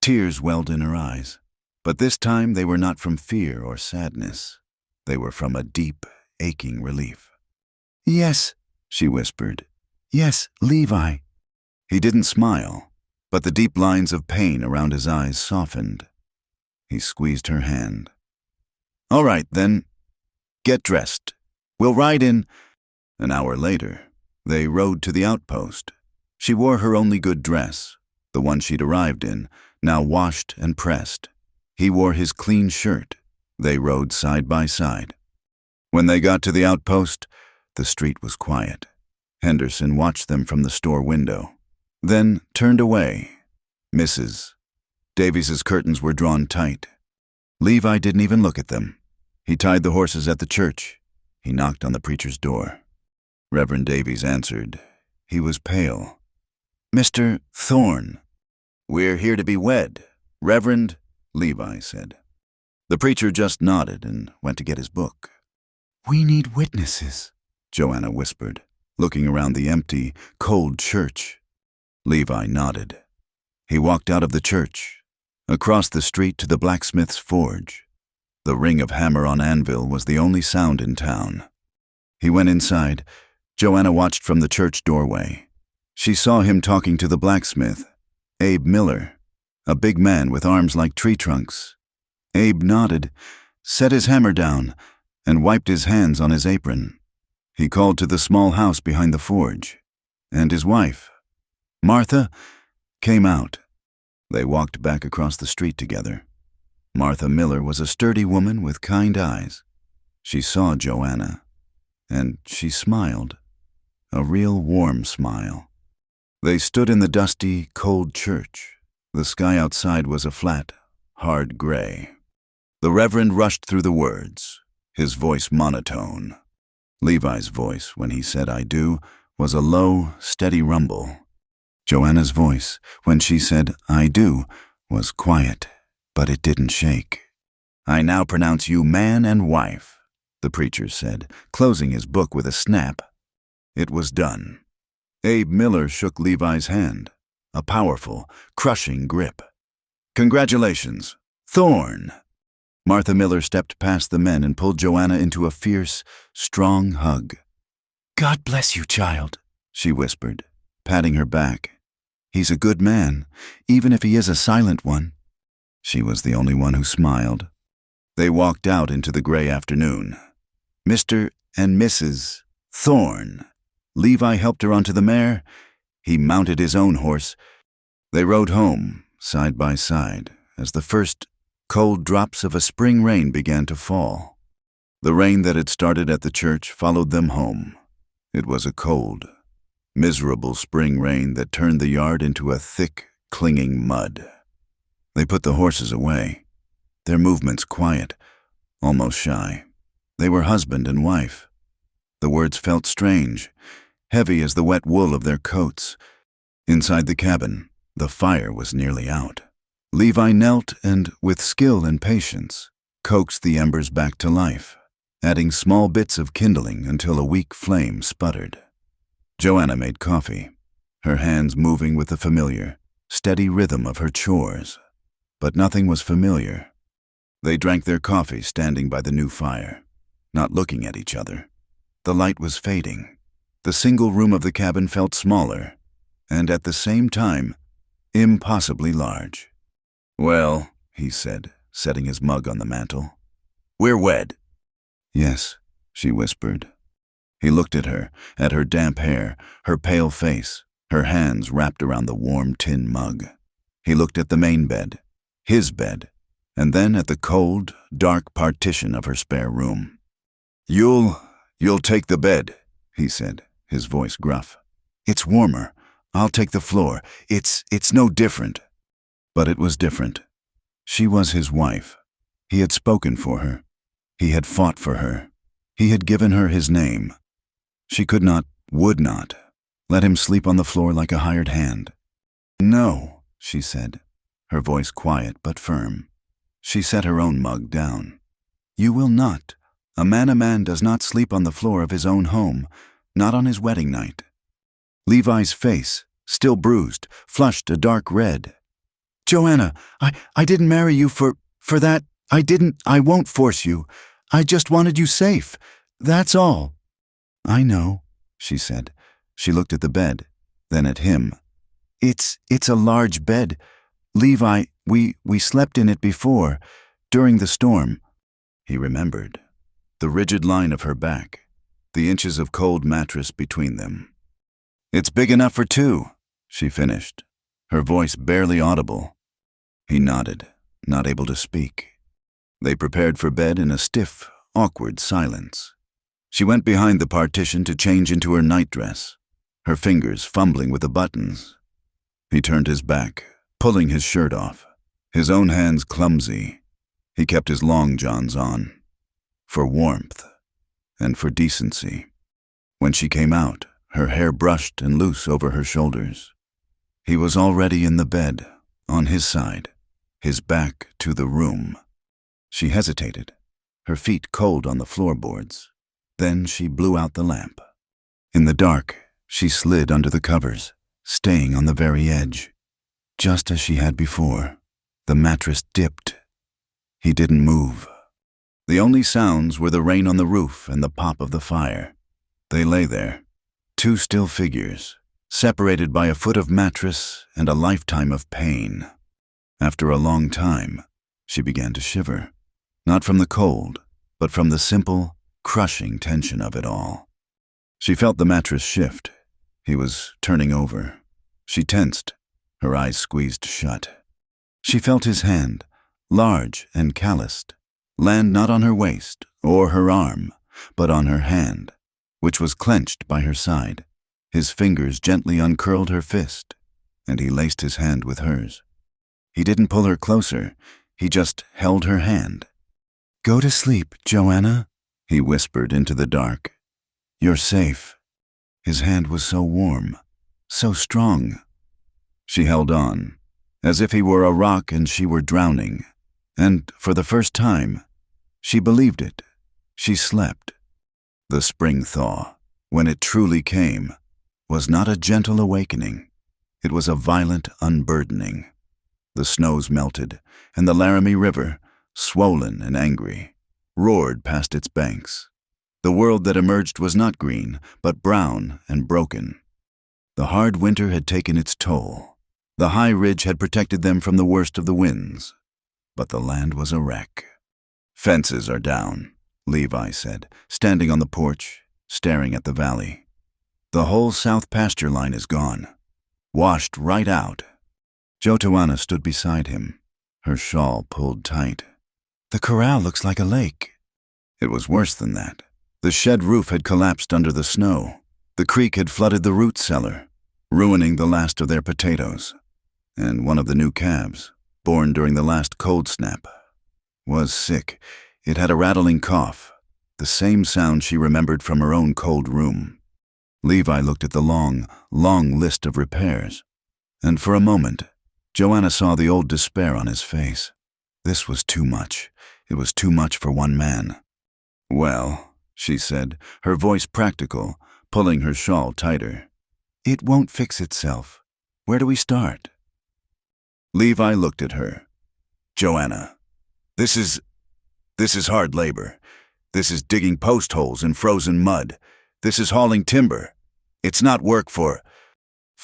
Tears welled in her eyes, but this time they were not from fear or sadness. They were from a deep, aching relief. "Yes," she whispered. "Yes, Levi." He didn't smile, but the deep lines of pain around his eyes softened. He squeezed her hand. "All right, then. Get dressed. We'll ride in." An hour later, they rode to the outpost. She wore her only good dress, the one she'd arrived in, now washed and pressed. He wore his clean shirt. They rode side by side. When they got to the outpost, the street was quiet. Henderson watched them from the store window, then turned away. Mrs. Davies's curtains were drawn tight. Levi didn't even look at them. He tied the horses at the church. He knocked on the preacher's door. Reverend Davies answered. He was pale. "Mr. Thorne." "We're here to be wed, Reverend," Levi said. The preacher just nodded and went to get his book. "We need witnesses," Joanna whispered, looking around the empty, cold church. Levi nodded. He walked out of the church, across the street to the blacksmith's forge. The ring of hammer on anvil was the only sound in town. He went inside. Joanna watched from the church doorway. She saw him talking to the blacksmith, Abe Miller, a big man with arms like tree trunks. Abe nodded, set his hammer down, and wiped his hands on his apron. He called to the small house behind the forge, and his wife, Martha, came out. They walked back across the street together. Martha Miller was a sturdy woman with kind eyes. She saw Joanna, and she smiled, a real warm smile. They stood in the dusty, cold church. The sky outside was a flat, hard gray. The Reverend rushed through the words, his voice monotone. Levi's voice, when he said "I do," was a low, steady rumble. Joanna's voice, when she said "I do," was quiet, but it didn't shake. "I now pronounce you man and wife," the preacher said, closing his book with a snap. It was done. Abe Miller shook Levi's hand, a powerful, crushing grip. "Congratulations, Thorne." Martha Miller stepped past the men and pulled Joanna into a fierce, strong hug. "God bless you, child," she whispered, patting her back. "He's a good man, even if he is a silent one." She was the only one who smiled. They walked out into the gray afternoon. Mr. and Mrs. Thorne. Levi helped her onto the mare. He mounted his own horse. They rode home, side by side, as the first cold drops of a spring rain began to fall. The rain that had started at the church followed them home. It was a cold, miserable spring rain that turned the yard into a thick, clinging mud. They put the horses away, their movements quiet, almost shy. They were husband and wife. The words felt strange, heavy as the wet wool of their coats. Inside the cabin, the fire was nearly out. Levi knelt and, with skill and patience, coaxed the embers back to life, adding small bits of kindling until a weak flame sputtered. Joanna made coffee, her hands moving with the familiar, steady rhythm of her chores. But nothing was familiar. They drank their coffee standing by the new fire, not looking at each other. The light was fading. The single room of the cabin felt smaller, and at the same time, impossibly large. "Well," he said, setting his mug on the mantel, "we're wed." "Yes," she whispered. He looked at her damp hair, her pale face, her hands wrapped around the warm tin mug. He looked at the main bed, his bed, and then at the cold, dark partition of her spare room. You'll take the bed, he said, his voice gruff. It's warmer. I'll take the floor. It's no different. But it was different. She was his wife. He had spoken for her. He had fought for her. He had given her his name. She could not, would not, let him sleep on the floor like a hired hand. No, she said, her voice quiet but firm. She set her own mug down. You will not. A man does not sleep on the floor of his own home, not on his wedding night. Levi's face, still bruised, flushed a dark red. Joanna, I didn't marry you for that. I won't force you. I just wanted you safe. That's all. I know, she said. She looked at the bed, then at him. It's a large bed. Levi, we slept in it before, during the storm. He remembered. The rigid line of her back, the inches of cold mattress between them. It's big enough for two, she finished, her voice barely audible. He nodded, not able to speak. They prepared for bed in a stiff, awkward silence. She went behind the partition to change into her nightdress, her fingers fumbling with the buttons. He turned his back, pulling his shirt off, his own hands clumsy. He kept his long johns on, for warmth and for decency. When she came out, her hair brushed and loose over her shoulders. He was already in the bed, on his side, his back to the room. She hesitated, her feet cold on the floorboards. Then she blew out the lamp. In the dark, she slid under the covers, staying on the very edge. Just as she had before, the mattress dipped. He didn't move. The only sounds were the rain on the roof and the pop of the fire. They lay there, two still figures, separated by a foot of mattress and a lifetime of pain. After a long time, she began to shiver, not from the cold, but from the simple, crushing tension of it all. She felt the mattress shift. He was turning over. She tensed, her eyes squeezed shut. She felt his hand, large and calloused, land not on her waist or her arm, but on her hand, which was clenched by her side. His fingers gently uncurled her fist, and he laced his hand with hers. He didn't pull her closer, he just held her hand. Go to sleep, Joanna, he whispered into the dark. You're safe. His hand was so warm, so strong. She held on, as if he were a rock and she were drowning, and for the first time, she believed it. She slept. The spring thaw, when it truly came, was not a gentle awakening. It was a violent unburdening. The snows melted, and the Laramie River, swollen and angry, roared past its banks. The world that emerged was not green, but brown and broken. The hard winter had taken its toll. The high ridge had protected them from the worst of the winds. But the land was a wreck. Fences are down, Levi said, standing on the porch, staring at the valley. The whole south pasture line is gone, washed right out. Joanna stood beside him, her shawl pulled tight. The corral looks like a lake. It was worse than that. The shed roof had collapsed under the snow. The creek had flooded the root cellar, ruining the last of their potatoes. And one of the new calves, born during the last cold snap, was sick. It had a rattling cough, the same sound she remembered from her own cold room. Levi looked at the long, long list of repairs, and for a moment, Joanna saw the old despair on his face. This was too much. It was too much for one man. Well, she said, her voice practical, pulling her shawl tighter. It won't fix itself. Where do we start? Levi looked at her. Joanna, this is hard labor. This is digging post holes in frozen mud. This is hauling timber. It's not work for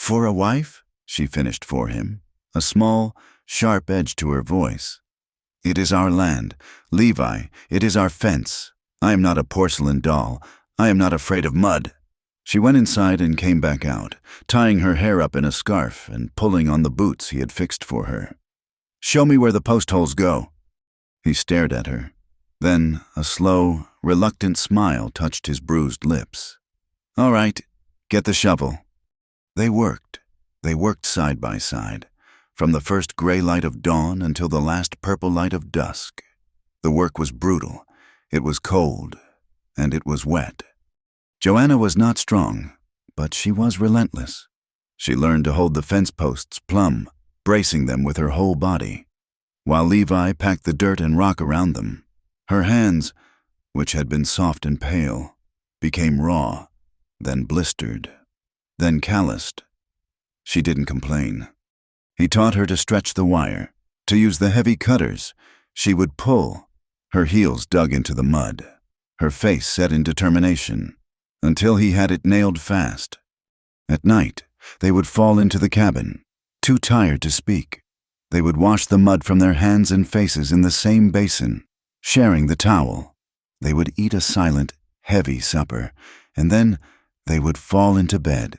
a wife, she finished for him, a small, sharp edge to her voice. It is our land. Levi, it is our fence. I am not a porcelain doll. I am not afraid of mud. She went inside and came back out, tying her hair up in a scarf and pulling on the boots he had fixed for her. Show me where the post holes go. He stared at her. Then a slow, reluctant smile touched his bruised lips. "All right, get the shovel." They worked. They worked side by side, from the first gray light of dawn until the last purple light of dusk. The work was brutal. It was cold, and it was wet. Joanna was not strong, but she was relentless. She learned to hold the fence posts plumb, bracing them with her whole body, while Levi packed the dirt and rock around them. Her hands, which had been soft and pale, became raw, then blistered, then calloused. She didn't complain. He taught her to stretch the wire, to use the heavy cutters. She would pull, her heels dug into the mud, her face set in determination, until he had it nailed fast. At night, they would fall into the cabin, too tired to speak. They would wash the mud from their hands and faces in the same basin, sharing the towel. They would eat a silent, heavy supper, and then they would fall into bed.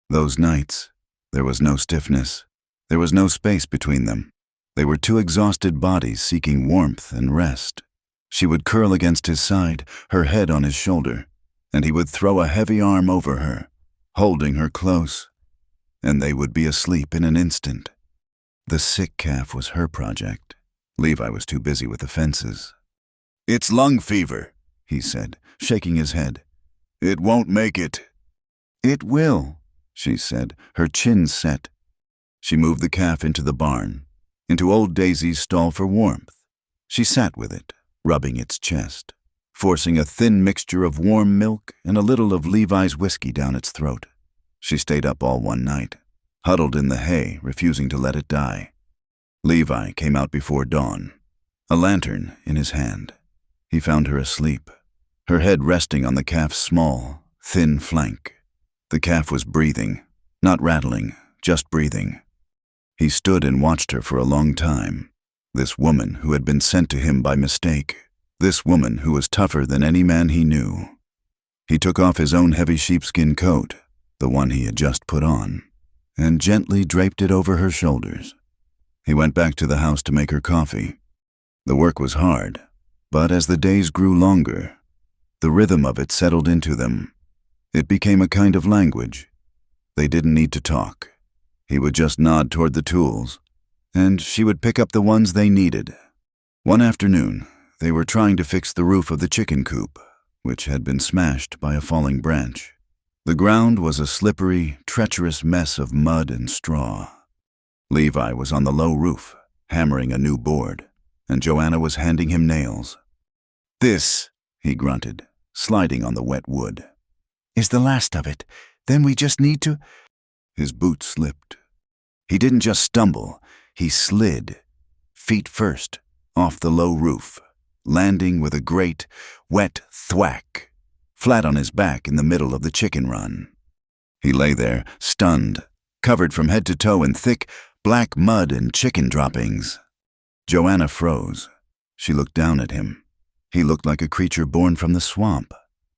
Those nights, there was no stiffness. There was no space between them. They were two exhausted bodies seeking warmth and rest. She would curl against his side, her head on his shoulder, and he would throw a heavy arm over her, holding her close, and they would be asleep in an instant. The sick calf was her project. Levi was too busy with the fences. "It's lung fever," he said, shaking his head. "It won't make it." "It will," she said, her chin set. She moved the calf into the barn, into old Daisy's stall for warmth. She sat with it, rubbing its chest, forcing a thin mixture of warm milk and a little of Levi's whiskey down its throat. She stayed up all one night, huddled in the hay, refusing to let it die. Levi came out before dawn, a lantern in his hand. He found her asleep, her head resting on the calf's small, thin flank. The calf was breathing, not rattling, just breathing. He stood and watched her for a long time, this woman who had been sent to him by mistake, this woman who was tougher than any man he knew. He took off his own heavy sheepskin coat, the one he had just put on, and gently draped it over her shoulders. He went back to the house to make her coffee. The work was hard, but as the days grew longer, the rhythm of it settled into them. It became a kind of language. They didn't need to talk. He would just nod toward the tools, and she would pick up the ones they needed. One afternoon, they were trying to fix the roof of the chicken coop, which had been smashed by a falling branch. The ground was a slippery, treacherous mess of mud and straw. Levi was on the low roof, hammering a new board, and Joanna was handing him nails. "This," he grunted, sliding on the wet wood, "is the last of it. Then we just need to—" His boot slipped. He didn't just stumble, he slid, feet first, off the low roof, landing with a great, wet thwack, flat on his back in the middle of the chicken run. He lay there, stunned, covered from head to toe in thick, black mud and chicken droppings. Joanna froze. She looked down at him. He looked like a creature born from the swamp.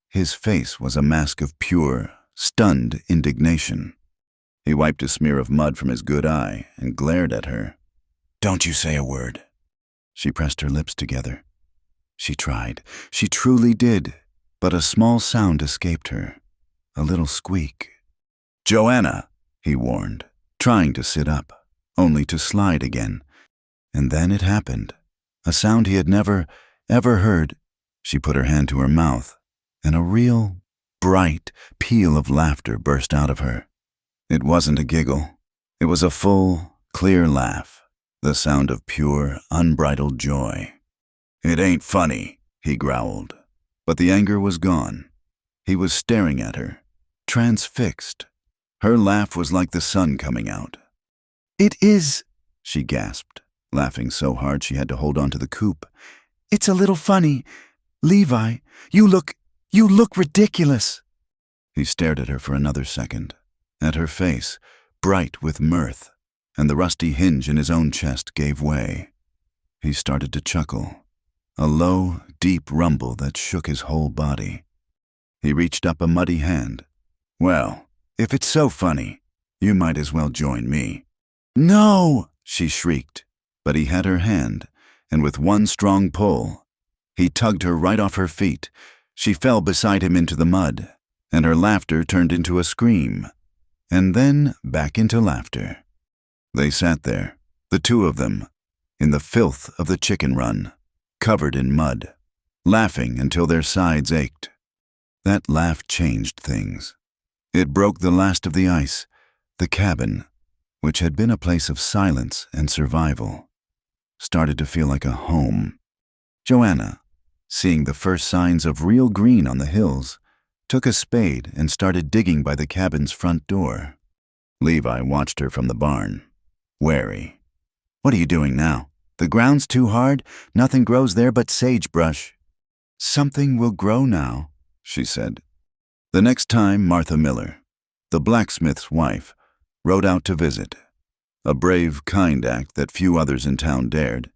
His face was a mask of pure, stunned indignation. He wiped a smear of mud from his good eye and glared at her. "Don't you say a word." She pressed her lips together. She tried. She truly did, but a small sound escaped her, a little squeak. "Joanna," he warned, trying to sit up, only to slide again. And then it happened, a sound he had never, ever heard. She put her hand to her mouth, and a real, bright peal of laughter burst out of her. It wasn't a giggle. It was a full, clear laugh, the sound of pure, unbridled joy. "It ain't funny," he growled, but the anger was gone. He was staring at her, transfixed. Her laugh was like the sun coming out. "It is," she gasped, laughing so hard she had to hold on to the coop. "It's a little funny. Levi, you look ridiculous." He stared at her for another second, at her face, bright with mirth, and the rusty hinge in his own chest gave way. He started to chuckle, a low, deep rumble that shook his whole body. He reached up a muddy hand. "Well, if it's so funny, you might as well join me." "No!" she shrieked, but he had her hand, and with one strong pull, he tugged her right off her feet. She fell beside him into the mud, and her laughter turned into a scream, and then back into laughter. They sat there, the two of them, in the filth of the chicken run, covered in mud, laughing until their sides ached. That laugh changed things. It broke the last of the ice. The cabin, which had been a place of silence and survival, started to feel like a home. Joanna, seeing the first signs of real green on the hills, took a spade and started digging by the cabin's front door. Levi watched her from the barn, wary. "What are you doing now? The ground's too hard. Nothing grows there but sagebrush." "Something will grow now," she said. The next time Martha Miller, the blacksmith's wife, rode out to visit, a brave, kind act that few others in town dared,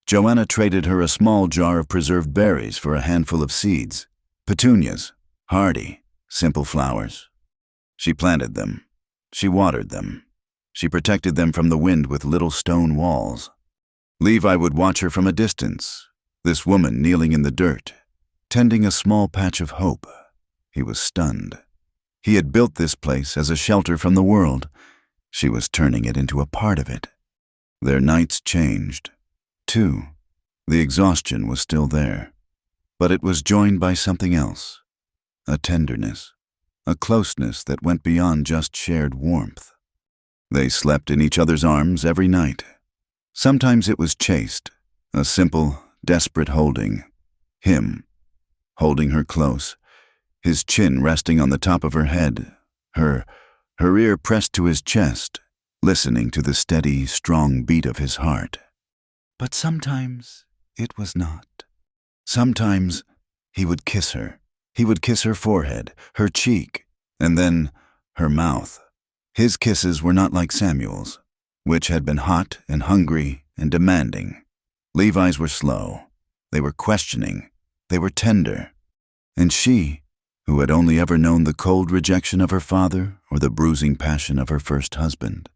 Joanna traded her a small jar of preserved berries for a handful of seeds, petunias, hardy, simple flowers. She planted them. She watered them. She protected them from the wind with little stone walls. Levi would watch her from a distance, this woman kneeling in the dirt, tending a small patch of hope. He was stunned. He had built this place as a shelter from the world. She was turning it into a part of it. Their nights changed, too. The exhaustion was still there, but it was joined by something else, a tenderness, a closeness that went beyond just shared warmth. They slept in each other's arms every night. Sometimes it was chaste, a simple, desperate holding. Him, holding her close, his chin resting on the top of her head, her ear pressed to his chest, listening to the steady, strong beat of his heart. But sometimes it was not. Sometimes he would kiss her. He would kiss her forehead, her cheek, and then her mouth. His kisses were not like Samuel's, which had been hot and hungry and demanding. Levi's were slow. They were questioning. They were tender. And she, who had only ever known the cold rejection of her father or the bruising passion of her first husband,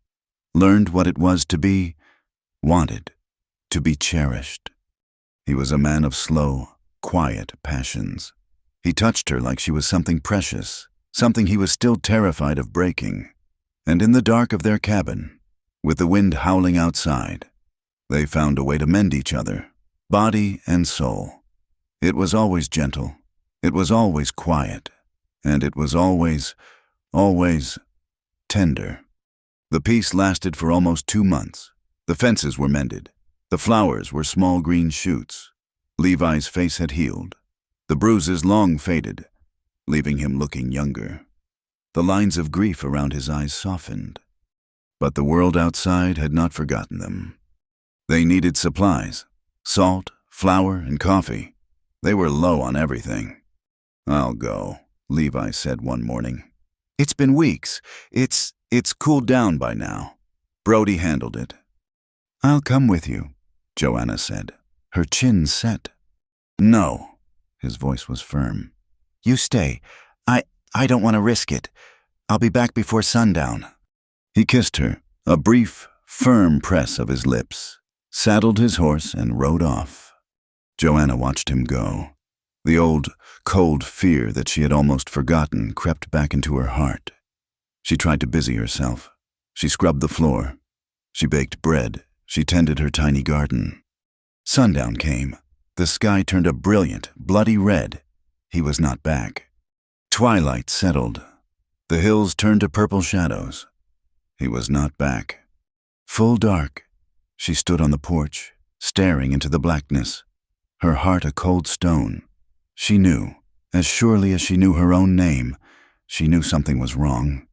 learned what it was to be wanted, to be cherished. He was a man of slow, quiet passions. He touched her like she was something precious, something he was still terrified of breaking. And in the dark of their cabin, with the wind howling outside, they found a way to mend each other, body and soul. It was always gentle. It was always quiet, and it was always tender. The peace lasted for almost 2 months. The fences were mended. The flowers were small green shoots. Levi's face had healed. The bruises long faded, leaving him looking younger. The lines of grief around his eyes softened. But the world outside had not forgotten them. They needed supplies, salt, flour, and coffee. They were low on everything. "I'll go," Levi said one morning. "It's been weeks. It's cooled down by now." Brody handled it. "I'll come with you," Joanna said, her chin set. "No," his voice was firm. "You stay. I don't want to risk it. I'll be back before sundown." He kissed her, a brief, firm press of his lips, saddled his horse, and rode off. Joanna watched him go. The old, cold fear that she had almost forgotten crept back into her heart. She tried to busy herself. She scrubbed the floor. She baked bread. She tended her tiny garden. Sundown came. The sky turned a brilliant, bloody red. He was not back. Twilight settled. The hills turned to purple shadows. He was not back. Full dark, she stood on the porch, staring into the blackness, her heart a cold stone. She knew, as surely as she knew her own name, she knew something was wrong.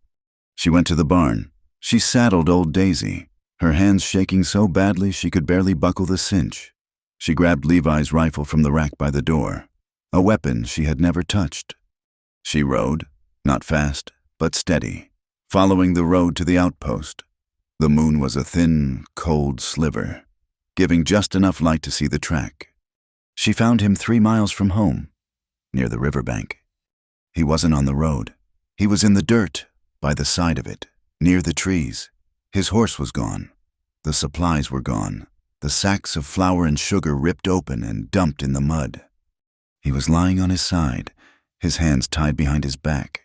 She went to the barn. She saddled old Daisy, her hands shaking so badly she could barely buckle the cinch. She grabbed Levi's rifle from the rack by the door, a weapon she had never touched. She rode, not fast, but steady, following the road to the outpost. The moon was a thin, cold sliver, giving just enough light to see the track. She found him 3 miles from home, near the riverbank. He wasn't on the road. He was in the dirt, by the side of it, near the trees. His horse was gone. The supplies were gone. the sacks of flour and sugar ripped open and dumped in the mud. He was lying on his side, his hands tied behind his back.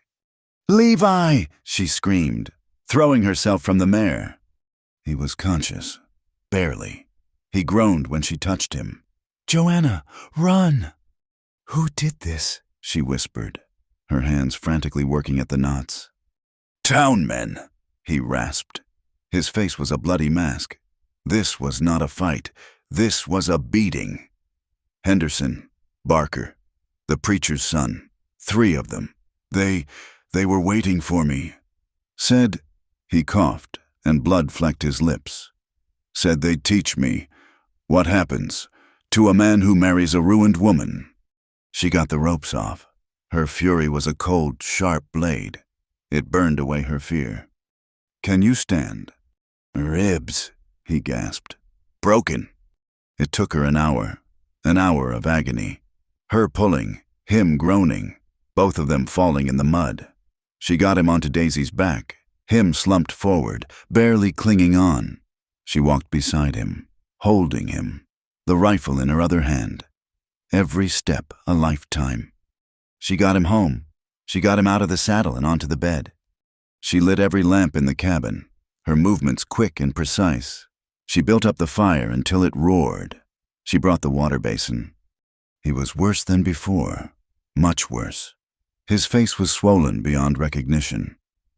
"Levi!" she screamed, throwing herself from the mare. He was conscious, barely. He groaned when she touched him. "Joanna, run!" "Who did this?" she whispered, her hands frantically working at the knots. "Town men," he rasped. His face was a bloody mask. This was not a fight. This was a beating. Henderson, Barker, the preacher's son, 3 of them. They were waiting for me. Said, he coughed, and blood flecked his lips. Said they'd teach me what happens to a man who marries a ruined woman. She got the ropes off. Her fury was a cold, sharp blade. It burned away her fear. "Can you stand?" "Ribs," he gasped. "Broken." It took her an hour of agony. Her pulling, him groaning, both of them falling in the mud. She got him onto Daisy's back, him slumped forward, barely clinging on. She walked beside him, holding him, the rifle in her other hand. Every step a lifetime. She got him home. She got him out of the saddle and onto the bed. She lit every lamp in the cabin, her movements quick and precise. She built up the fire until it roared. She brought the water basin. He was worse than before, much worse. His face was swollen beyond recognition.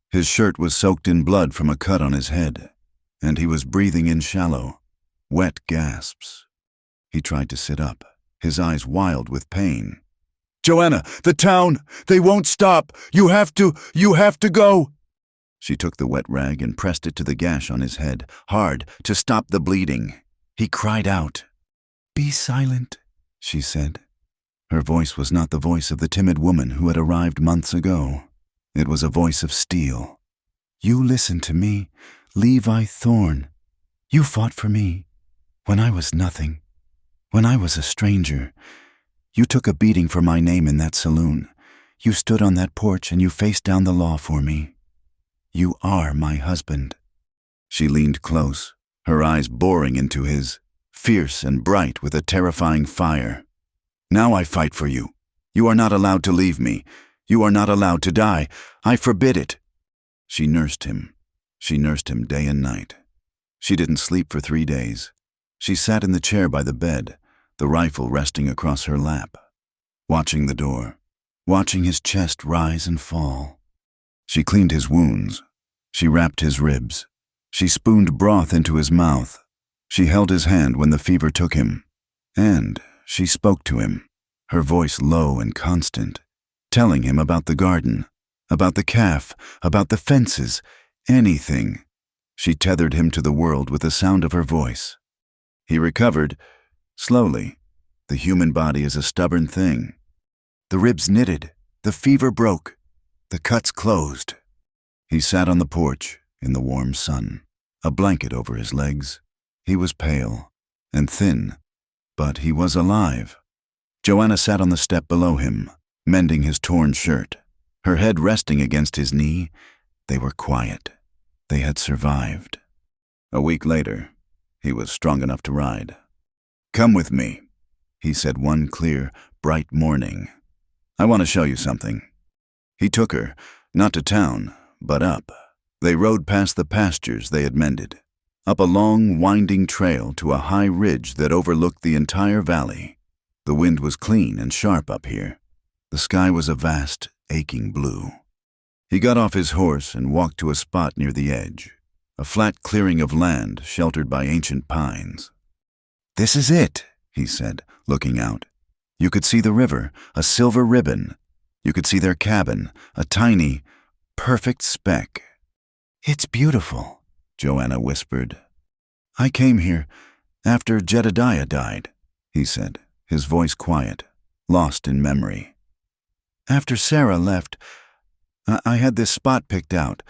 His shirt was soaked in blood from a cut on his head, and he was breathing in shallow, wet gasps. He tried to sit up, his eyes wild with pain. "Joanna, the town! They won't stop! You have to go!" She took the wet rag and pressed it to the gash on his head, hard, to stop the bleeding. He cried out. "Be silent," she said. Her voice was not the voice of the timid woman who had arrived months ago. It was a voice of steel. "You listen to me, Levi Thorne. You fought for me, when I was nothing, when I was a stranger. You took a beating for my name in that saloon. You stood on that porch and you faced down the law for me. You are my husband." She leaned close, her eyes boring into his, fierce and bright with a terrifying fire. "Now I fight for you. You are not allowed to leave me. You are not allowed to die. I forbid it." She nursed him. She nursed him day and night. She didn't sleep for 3 days. She sat in the chair by the bed, the rifle resting across her lap, watching the door, watching his chest rise and fall. She cleaned his wounds. She wrapped his ribs. She spooned broth into his mouth. She held his hand when the fever took him. And she spoke to him, her voice low and constant, telling him about the garden, about the calf, about the fences, anything. She tethered him to the world with the sound of her voice. He recovered, slowly. The human body is a stubborn thing. The ribs knitted, the fever broke, the cuts closed. He sat on the porch in the warm sun, a blanket over his legs. He was pale and thin, but he was alive. Joanna sat on the step below him, mending his torn shirt, her head resting against his knee. They were quiet. They had survived. A week later, he was strong enough to ride. "Come with me," he said one clear, bright morning. "I want to show you something." He took her, not to town, but up. They rode past the pastures they had mended, up a long, winding trail to a high ridge that overlooked the entire valley. The wind was clean and sharp up here. The sky was a vast, aching blue. He got off his horse and walked to a spot near the edge, a flat clearing of land sheltered by ancient pines. "This is it," he said, looking out. You could see the river, a silver ribbon. You could see their cabin, a tiny, perfect speck. "It's beautiful," Joanna whispered. "I came here after Jedediah died," he said, his voice quiet, lost in memory. "After Sarah left, I had this spot picked out.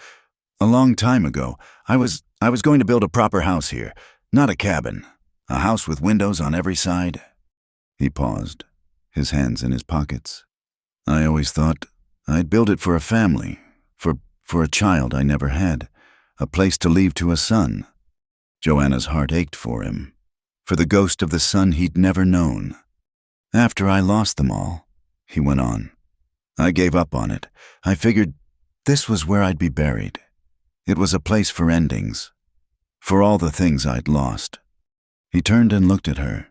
A long time ago, I was going to build a proper house here, not a cabin, a house with windows on every side." He paused, his hands in his pockets. "I always thought I'd build it for a family, for a child I never had, a place to leave to a son." Joanna's heart ached for him, for the ghost of the son he'd never known. After I lost them all, he went on, I gave up on it. I figured this was where I'd be buried. It was a place for endings, for all the things I'd lost. He turned and looked at her.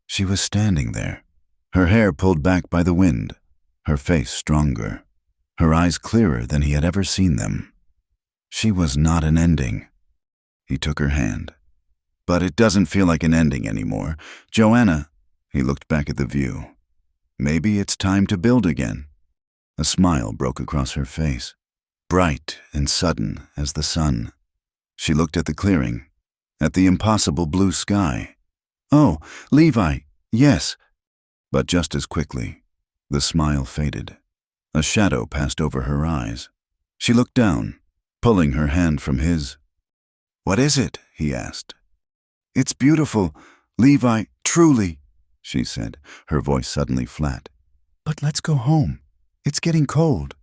She was standing there, her hair pulled back by the wind, her face stronger, her eyes clearer than he had ever seen them. She was not an ending. He took her hand. But it doesn't feel like an ending anymore. Joanna, he looked back at the view. Maybe it's time to build again. A smile broke across her face, bright and sudden as the sun. She looked at the clearing, at the impossible blue sky. Oh, Levi, yes. But just as quickly, the smile faded. A shadow passed over her eyes. She looked down, pulling her hand from his. What is it? He asked. It's beautiful, Levi, truly, she said, her voice suddenly flat. But let's go home. It's getting cold.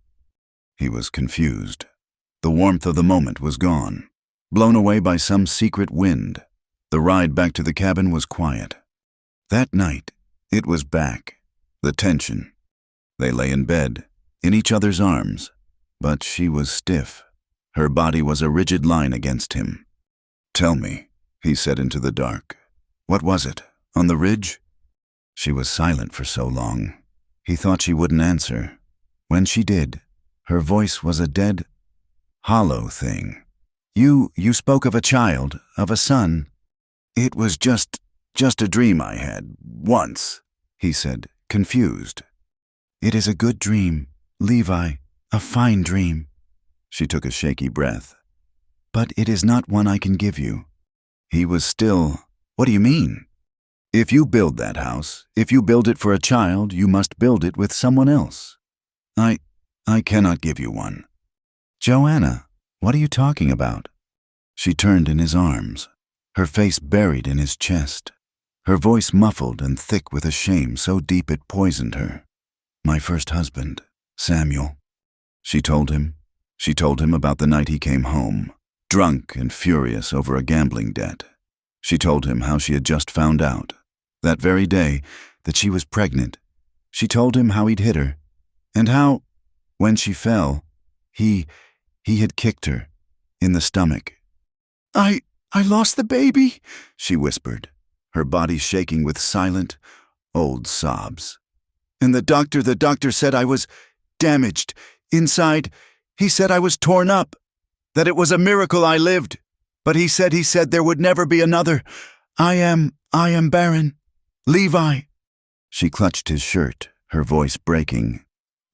He was confused. The warmth of the moment was gone, blown away by some secret wind. The ride back to the cabin was quiet. That night, it was back. The tension. They lay in bed, in each other's arms, but she was stiff. Her body was a rigid line against him. Tell me, he said into the dark. What was it? On the ridge? She was silent for so long. He thought she wouldn't answer. When she did, her voice was a dead, hollow thing. You spoke of a child, of a son. It was just a dream I had, once, he said, confused. It is a good dream, Levi, a fine dream. She took a shaky breath. But it is not one I can give you. He was still, what do you mean? If you build that house, if you build it for a child, you must build it with someone else. I cannot give you one. Joanna, what are you talking about? She turned in his arms, her face buried in his chest, her voice muffled and thick with a shame so deep it poisoned her. My first husband, Samuel. She told him. She told him about the night he came home, drunk and furious over a gambling debt. She told him how she had just found out, that very day, that she was pregnant. She told him how he'd hit her, and how, when she fell, he had kicked her in the stomach. I lost the baby, she whispered, her body shaking with silent, old sobs. And the doctor said I was damaged. Inside, he said I was torn up, that it was a miracle I lived. But he said there would never be another. I am barren. Levi. She clutched his shirt, her voice breaking.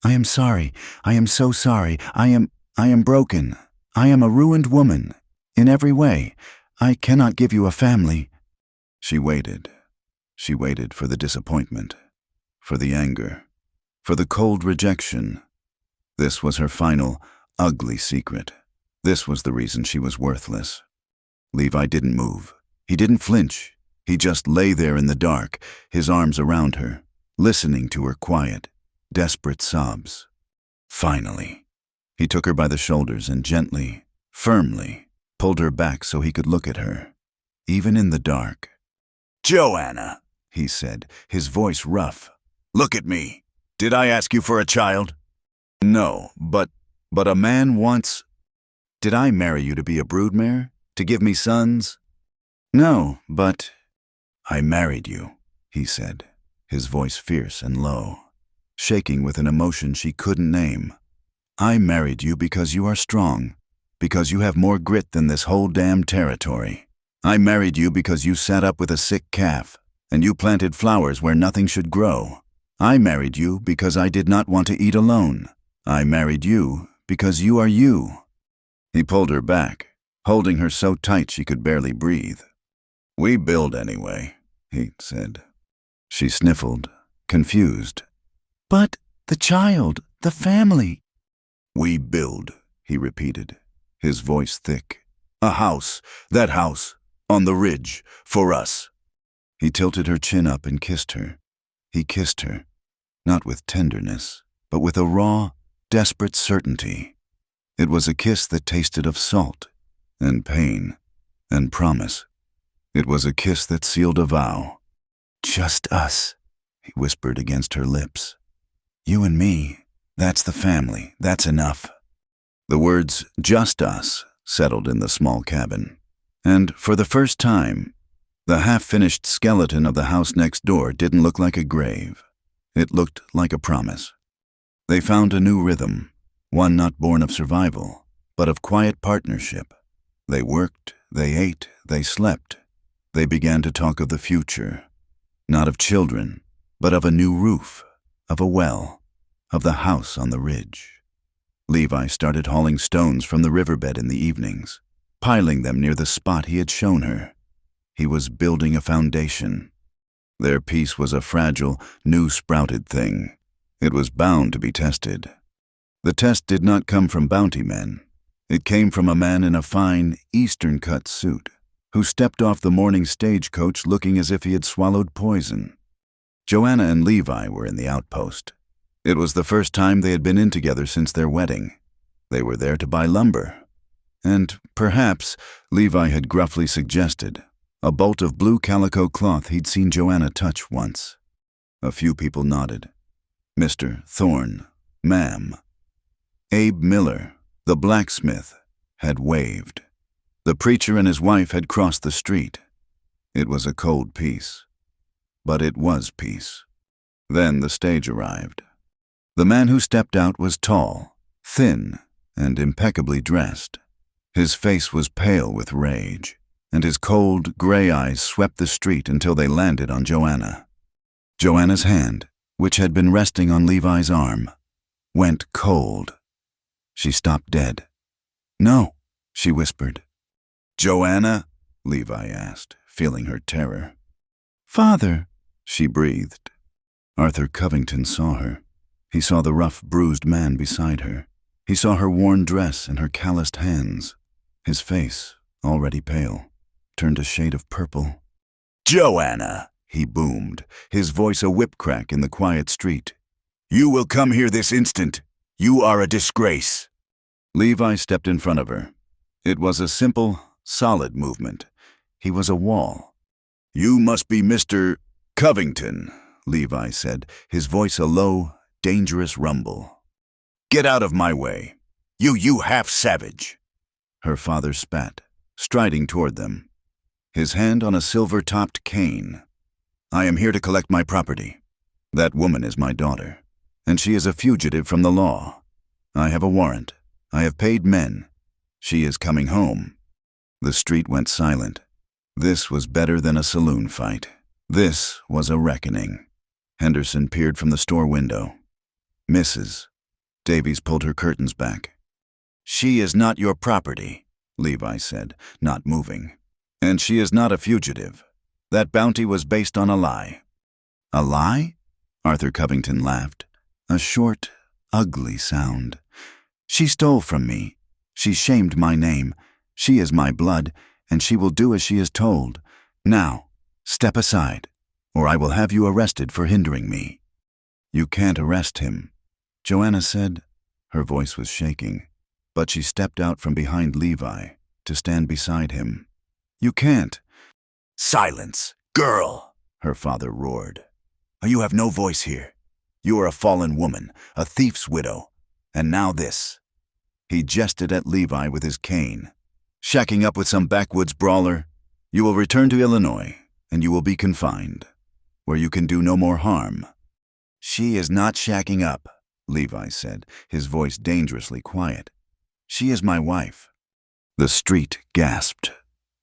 I am sorry. I am so sorry. I am broken. I am a ruined woman. In every way. I cannot give you a family. She waited. She waited for the disappointment, for the anger, for the cold rejection. This was her final, ugly secret. This was the reason she was worthless. Levi didn't move. He didn't flinch. He just lay there in the dark, his arms around her, listening to her quiet, desperate sobs. Finally, he took her by the shoulders and gently, firmly, pulled her back so he could look at her, even in the dark. Joanna, he said, his voice rough. Look at me. Did I ask you for a child? No, but a man wants... Did I marry you to be a broodmare? To give me sons? No, but... I married you, he said, his voice fierce and low, shaking with an emotion she couldn't name. I married you because you are strong, because you have more grit than this whole damn territory. I married you because you sat up with a sick calf, and you planted flowers where nothing should grow. I married you because I did not want to eat alone. I married you because you are you. He pulled her back, holding her so tight she could barely breathe. We build anyway, he said. She sniffled, confused. But the child, the family. We build, he repeated, his voice thick. A house, that house, on the ridge, for us. He tilted her chin up and kissed her. He kissed her, not with tenderness, but with a raw, desperate certainty. It was a kiss that tasted of salt, and pain, and promise. It was a kiss that sealed a vow. "Just us," he whispered against her lips. "You and me, that's the family, that's enough." The words, "just us," settled in the small cabin. And for the first time, the half-finished skeleton of the house next door didn't look like a grave. It looked like a promise. They found a new rhythm, one not born of survival, but of quiet partnership. They worked, they ate, they slept. They began to talk of the future, not of children, but of a new roof, of a well, of the house on the ridge. Levi started hauling stones from the riverbed in the evenings, piling them near the spot he had shown her. He was building a foundation. Their peace was a fragile, new-sprouted thing. It was bound to be tested. The test did not come from bounty men. It came from a man in a fine, Eastern-cut suit, who stepped off the morning stagecoach looking as if he had swallowed poison. Joanna and Levi were in the outpost. It was the first time they had been in together since their wedding. They were there to buy lumber. And, perhaps, Levi had gruffly suggested a bolt of blue calico cloth he'd seen Joanna touch once. A few people nodded. Mr. Thorne, ma'am. Abe Miller, the blacksmith, had waved. The preacher and his wife had crossed the street. It was a cold peace. But it was peace. Then the stage arrived. The man who stepped out was tall, thin, and impeccably dressed. His face was pale with rage, and his cold, gray eyes swept the street until they landed on Joanna. Joanna's hand, which had been resting on Levi's arm, went cold. She stopped dead. "No," she whispered. "Joanna?" Levi asked, feeling her terror. "Father," she breathed. Arthur Covington saw her. He saw the rough, bruised man beside her. He saw her worn dress and her calloused hands. His face, already pale, turned a shade of purple. "Joanna!" he boomed, his voice a whip crack in the quiet street. "You will come here this instant. You are a disgrace." Levi stepped in front of her. It was a simple, solid movement. He was a wall. "You must be Mr. Covington," Levi said, his voice a low, dangerous rumble. "Get out of my way. You half-savage." Her father spat, striding toward them, his hand on a silver-topped cane. "I am here to collect my property. That woman is my daughter, and she is a fugitive from the law. I have a warrant. I have paid men. She is coming home." The street went silent. This was better than a saloon fight. This was a reckoning. Henderson peered from the store window. "Mrs." Davies pulled her curtains back. "She is not your property," Levi said, not moving. "And she is not a fugitive. That bounty was based on a lie." "A lie?" Arthur Covington laughed. A short, ugly sound. "She stole from me. She shamed my name. She is my blood, and she will do as she is told. Now, step aside, or I will have you arrested for hindering me." "You can't arrest him," Joanna said. Her voice was shaking, but she stepped out from behind Levi to stand beside him. "You can't." "Silence, girl," her father roared. "You have no voice here. You are a fallen woman, a thief's widow, and now this." He jested at Levi with his cane. "Shacking up with some backwoods brawler? You will return to Illinois, and you will be confined, where you can do no more harm." "She is not shacking up," Levi said, his voice dangerously quiet. "She is my wife." The street gasped.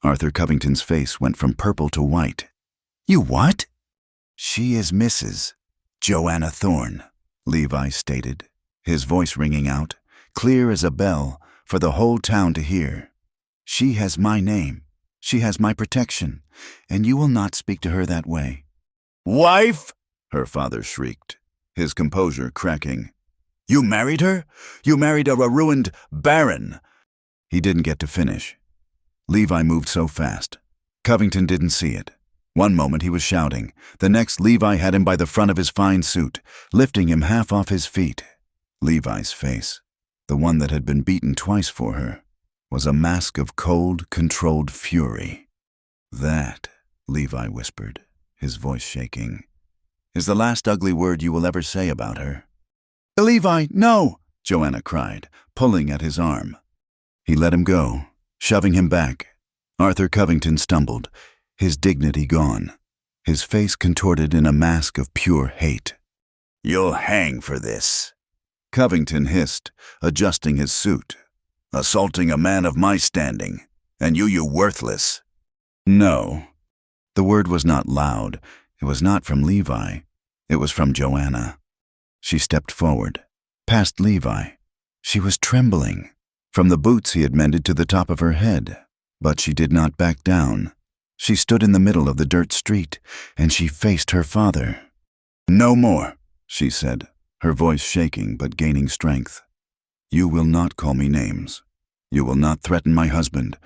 Arthur Covington's face went from purple to white. "You what?" "She is Mrs. Joanna Thorne," Levi stated, his voice ringing out, clear as a bell, for the whole town to hear. "She has my name. She has my protection, and you will not speak to her that way." "Wife!" her father shrieked, his composure cracking. "You married her? You married a ruined baron." He didn't get to finish. Levi moved so fast. Covington didn't see it. One moment he was shouting. The next, Levi had him by the front of his fine suit, lifting him half off his feet. Levi's face, the one that had been beaten twice for her, was a mask of cold, controlled fury. That Levi whispered, his voice shaking, "is the last ugly word you will ever say about her." "Levi, no!" Joanna cried, pulling at his arm. He let him go, shoving him back. Arthur Covington stumbled, his dignity gone, his face contorted in a mask of pure hate. "You'll hang for this," Covington hissed, adjusting his suit. "Assaulting a man of my standing, and you worthless." "No." The word was not loud. It was not from Levi. It was from Joanna. She stepped forward, past Levi. She was trembling, from the boots he had mended to the top of her head. But she did not back down. She stood in the middle of the dirt street, and she faced her father. "No more," she said, her voice shaking but gaining strength. "You will not call me names. You will not threaten my husband.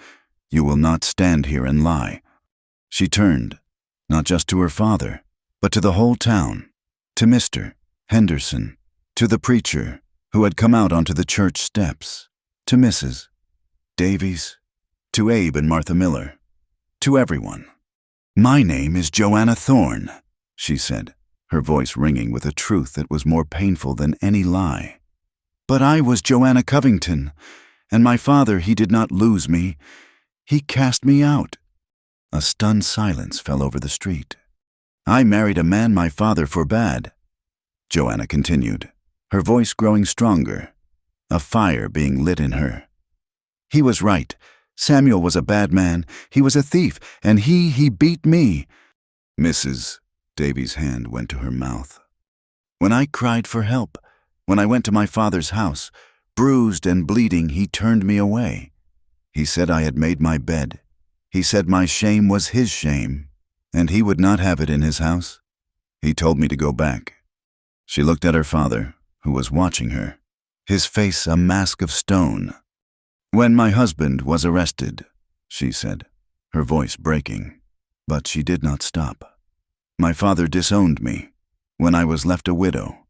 You will not stand here and lie." She turned, not just to her father, but to the whole town, to Mr. Henderson, to the preacher who had come out onto the church steps, to Mrs. Davies, to Abe and Martha Miller, to everyone. "My name is Joanna Thorne," she said, her voice ringing with a truth that was more painful than any lie. "But I was Joanna Covington, and my father, he did not lose me. He cast me out." A stunned silence fell over the street. "I married a man my father forbade," Joanna continued, her voice growing stronger, a fire being lit in her. "He was right. Samuel was a bad man. He was a thief, and he beat me." Mrs. Davies' hand went to her mouth. "When I cried for help, when I went to my father's house, bruised and bleeding, he turned me away. He said I had made my bed. He said my shame was his shame, and he would not have it in his house. He told me to go back." She looked at her father, who was watching her, his face a mask of stone. "When my husband was arrested," she said, her voice breaking, but she did not stop. "My father disowned me when I was left a widow,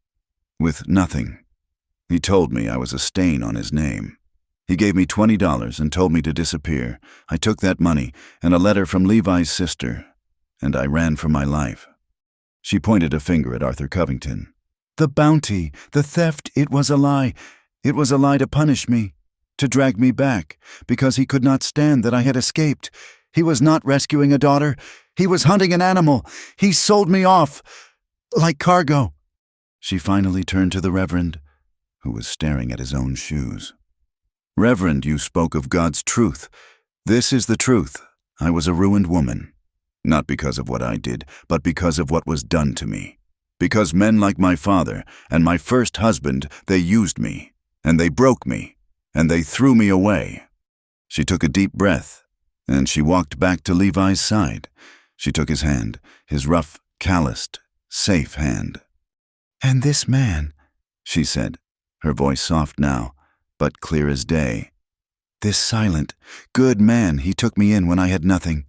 with nothing. He told me I was a stain on his name. He gave me $20 and told me to disappear. I took that money and a letter from Levi's sister, and I ran for my life." She pointed a finger at Arthur Covington. "The bounty, the theft, it was a lie. It was a lie to punish me, to drag me back, because he could not stand that I had escaped. He was not rescuing a daughter. He was hunting an animal. He sold me off, like cargo." She finally turned to the Reverend, who was staring at his own shoes. "Reverend, you spoke of God's truth. This is the truth. I was a ruined woman, not because of what I did, but because of what was done to me. Because men like my father and my first husband, they used me, and they broke me, and they threw me away." She took a deep breath, and she walked back to Levi's side. She took his hand, his rough, calloused, safe hand. "And this man," she said, her voice soft now, but clear as day. "This silent, good man, he took me in when I had nothing.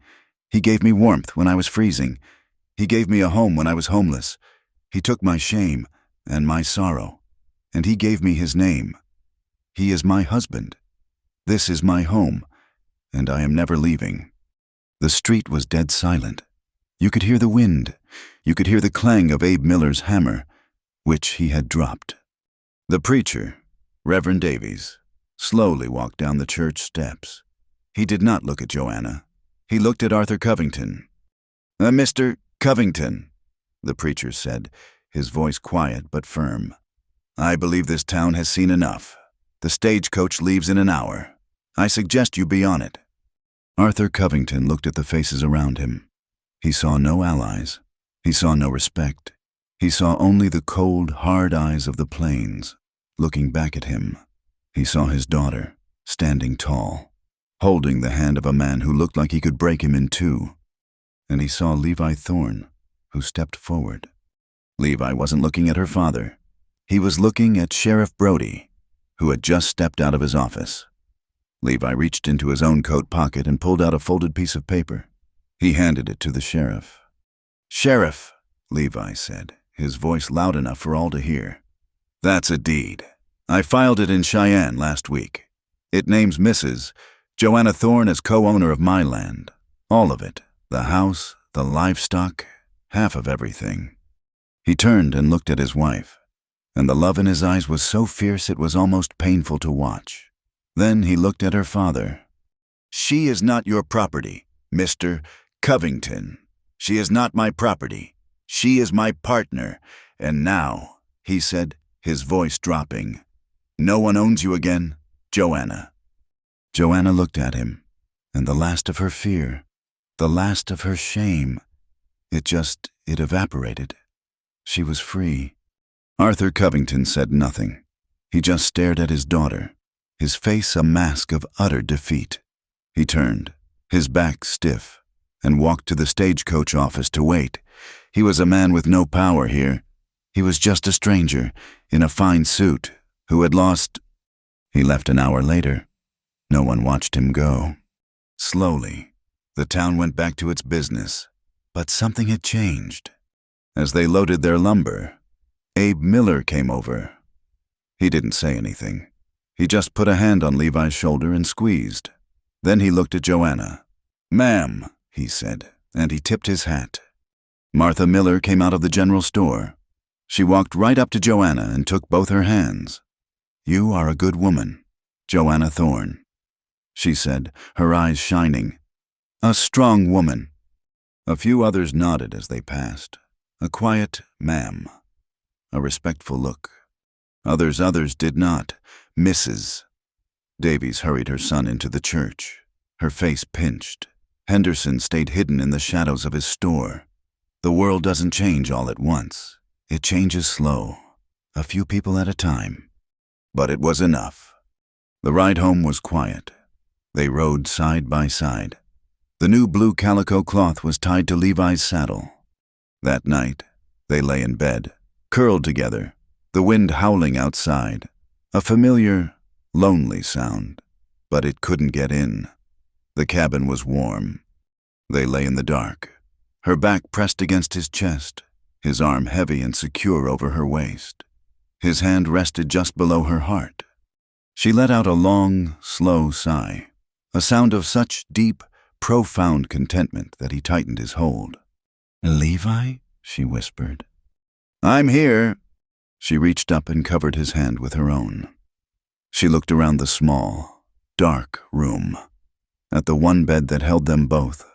He gave me warmth when I was freezing. He gave me a home when I was homeless. He took my shame and my sorrow, and he gave me his name. He is my husband. This is my home, and I am never leaving." The street was dead silent. You could hear the wind. You could hear the clang of Abe Miller's hammer, which he had dropped. The preacher, Reverend Davies, slowly walked down the church steps. He did not look at Joanna. He looked at Arthur Covington. "Mr. Covington," the preacher said, his voice quiet but firm. "I believe this town has seen enough. The stagecoach leaves in an hour. I suggest you be on it." Arthur Covington looked at the faces around him. He saw no allies. He saw no respect. He saw only the cold, hard eyes of the plains, looking back at him. He saw his daughter, standing tall, holding the hand of a man who looked like he could break him in two. And he saw Levi Thorne, who stepped forward. Levi wasn't looking at her father. He was looking at Sheriff Brody, who had just stepped out of his office. Levi reached into his own coat pocket and pulled out a folded piece of paper. He handed it to the sheriff. "Sheriff," Levi said, his voice loud enough for all to hear. "That's a deed. I filed it in Cheyenne last week. It names Mrs. Joanna Thorne as co-owner of my land. All of it. The house, the livestock, half of everything. He turned and looked at his wife, and the love in his eyes was so fierce it was almost painful to watch. Then he looked at her father. "She is not your property, Mr. Covington. She is not my property. She is my partner. And now," he said, his voice dropping, "no one owns you again, Joanna." Joanna looked at him, and the last of her fear, the last of her shame, it evaporated. She was free. Arthur Covington said nothing. He just stared at his daughter, his face a mask of utter defeat. He turned, his back stiff, and walked to the stagecoach office to wait. He was a man with no power here. He was just a stranger, in a fine suit, who had lost. He left an hour later. No one watched him go. Slowly, the town went back to its business, but something had changed. As they loaded their lumber, Abe Miller came over. He didn't say anything. He just put a hand on Levi's shoulder and squeezed. Then he looked at Joanna. "Ma'am," he said, and he tipped his hat. Martha Miller came out of the general store. She walked right up to Joanna and took both her hands. "You are a good woman, Joanna Thorne," she said, her eyes shining. "A strong woman." A few others nodded as they passed. A quiet "ma'am," a respectful look. Others did not. Mrs. Davies hurried her son into the church, her face pinched. Henderson stayed hidden in the shadows of his store. The world doesn't change all at once. It changes slow, a few people at a time. But it was enough. The ride home was quiet. They rode side by side. The new blue calico cloth was tied to Levi's saddle. That night, they lay in bed, curled together, the wind howling outside, a familiar, lonely sound, but it couldn't get in. The cabin was warm. They lay in the dark, her back pressed against his chest, his arm heavy and secure over her waist. His hand rested just below her heart. She let out a long, slow sigh, a sound of such deep, profound contentment that he tightened his hold. "Levi?" she whispered. "I'm here." She reached up and covered his hand with her own. She looked around the small, dark room, at the one bed that held them both.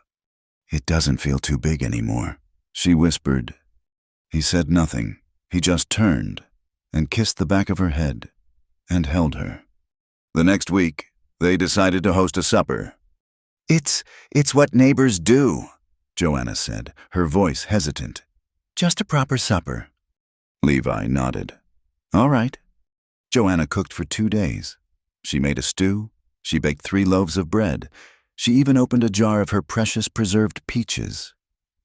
"It doesn't feel too big anymore," she whispered. He said nothing. He just turned and kissed the back of her head and held her. The next week, they decided to host a supper. It's what neighbors do," Joanna said, her voice hesitant. "Just a proper supper." Levi nodded. "All right." Joanna cooked for 2 days. She made a stew. She baked 3 loaves of bread. She even opened a jar of her precious preserved peaches.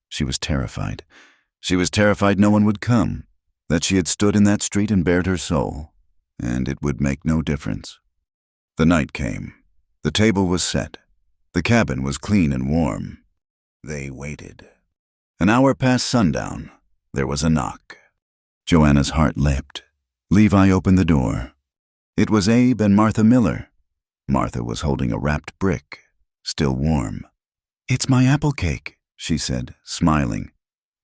She was terrified. She was terrified no one would come, that she had stood in that street and bared her soul, and it would make no difference. The night came. The table was set. The cabin was clean and warm. They waited. An hour past sundown, there was a knock. Joanna's heart leapt. Levi opened the door. It was Abe and Martha Miller. Martha was holding a wrapped brick, still warm. "It's my apple cake," she said, smiling.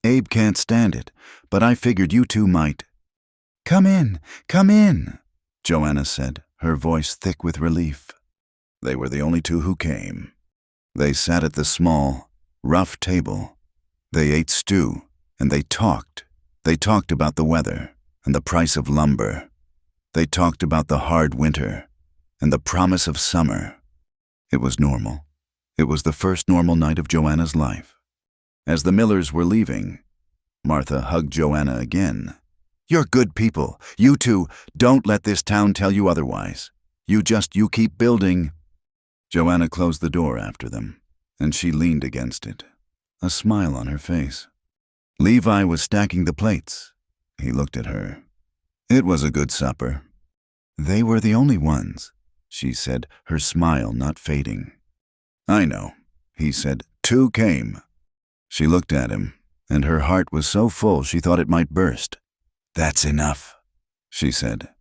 "Abe can't stand it, but I figured you two might." Come in, Joanna said, her voice thick with relief. They were the only two who came. They sat at the small, rough table. They ate stew, and they talked. They talked about the weather and the price of lumber. They talked about the hard winter and the promise of summer. It was normal. It was the first normal night of Joanna's life. As the Millers were leaving, Martha hugged Joanna again. "You're good people. You two, don't let this town tell you otherwise. You keep building." Joanna closed the door after them, and she leaned against it, a smile on her face. Levi was stacking the plates. He looked at her. It was a good supper. "They were the only ones," she said, her smile not fading. "I know," he said. "2 came." She looked at him, and her heart was so full she thought it might burst. "That's enough," she said.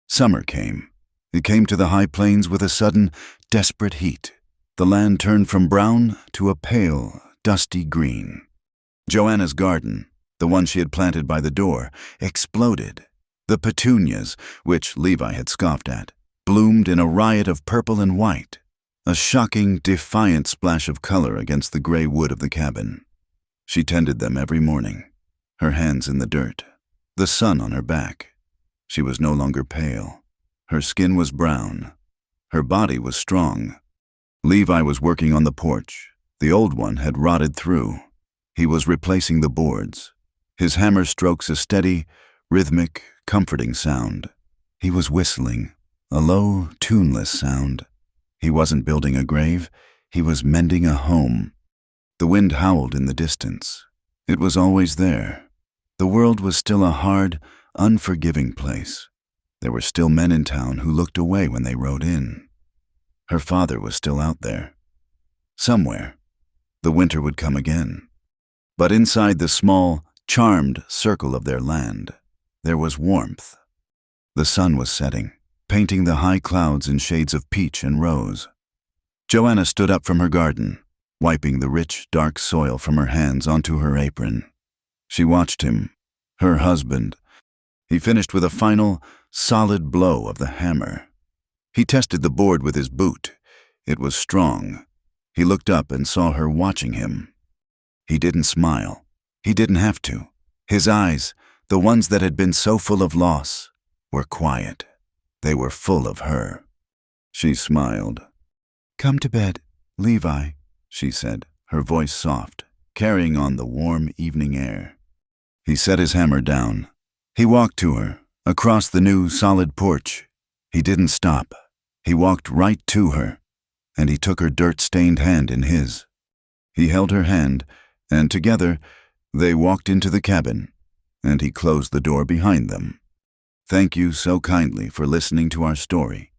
Summer came. It came to the high plains with a sudden, desperate heat. The land turned from brown to a pale, dusty green. Joanna's garden, the one she had planted by the door, exploded. The petunias, which Levi had scoffed at, bloomed in a riot of purple and white, a shocking, defiant splash of color against the gray wood of the cabin. She tended them every morning, her hands in the dirt, the sun on her back. She was no longer pale. Her skin was brown. Her body was strong. Levi was working on the porch. The old one had rotted through. He was replacing the boards. His hammer strokes a steady, rhythmic, comforting sound. He was whistling, a low, tuneless sound. He wasn't building a grave. He was mending a home. The wind howled in the distance. It was always there. The world was still a hard, unforgiving place. There were still men in town who looked away when they rode in. Her father was still out there. Somewhere, the winter would come again. But inside the small, charmed circle of their land, there was warmth. The sun was setting, painting the high clouds in shades of peach and rose. Joanna stood up from her garden, wiping the rich, dark soil from her hands onto her apron. She watched him, her husband. He finished with a final, solid blow of the hammer. He tested the board with his boot. It was strong. He looked up and saw her watching him. He didn't smile. He didn't have to. His eyes, the ones that had been so full of loss, were quiet. They were full of her. She smiled. "Come to bed, Levi," she said, her voice soft, carrying on the warm evening air. He set his hammer down. He walked to her, across the new, solid porch. He didn't stop. He walked right to her, and he took her dirt-stained hand in his. He held her hand, and together they walked into the cabin, and he closed the door behind them. Thank you so kindly for listening to our story.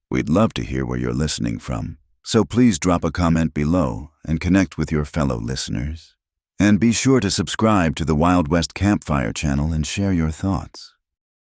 We'd love to hear where you're listening from, so please drop a comment below and connect with your fellow listeners. And be sure to subscribe to the Wild West Campfire channel and share your thoughts.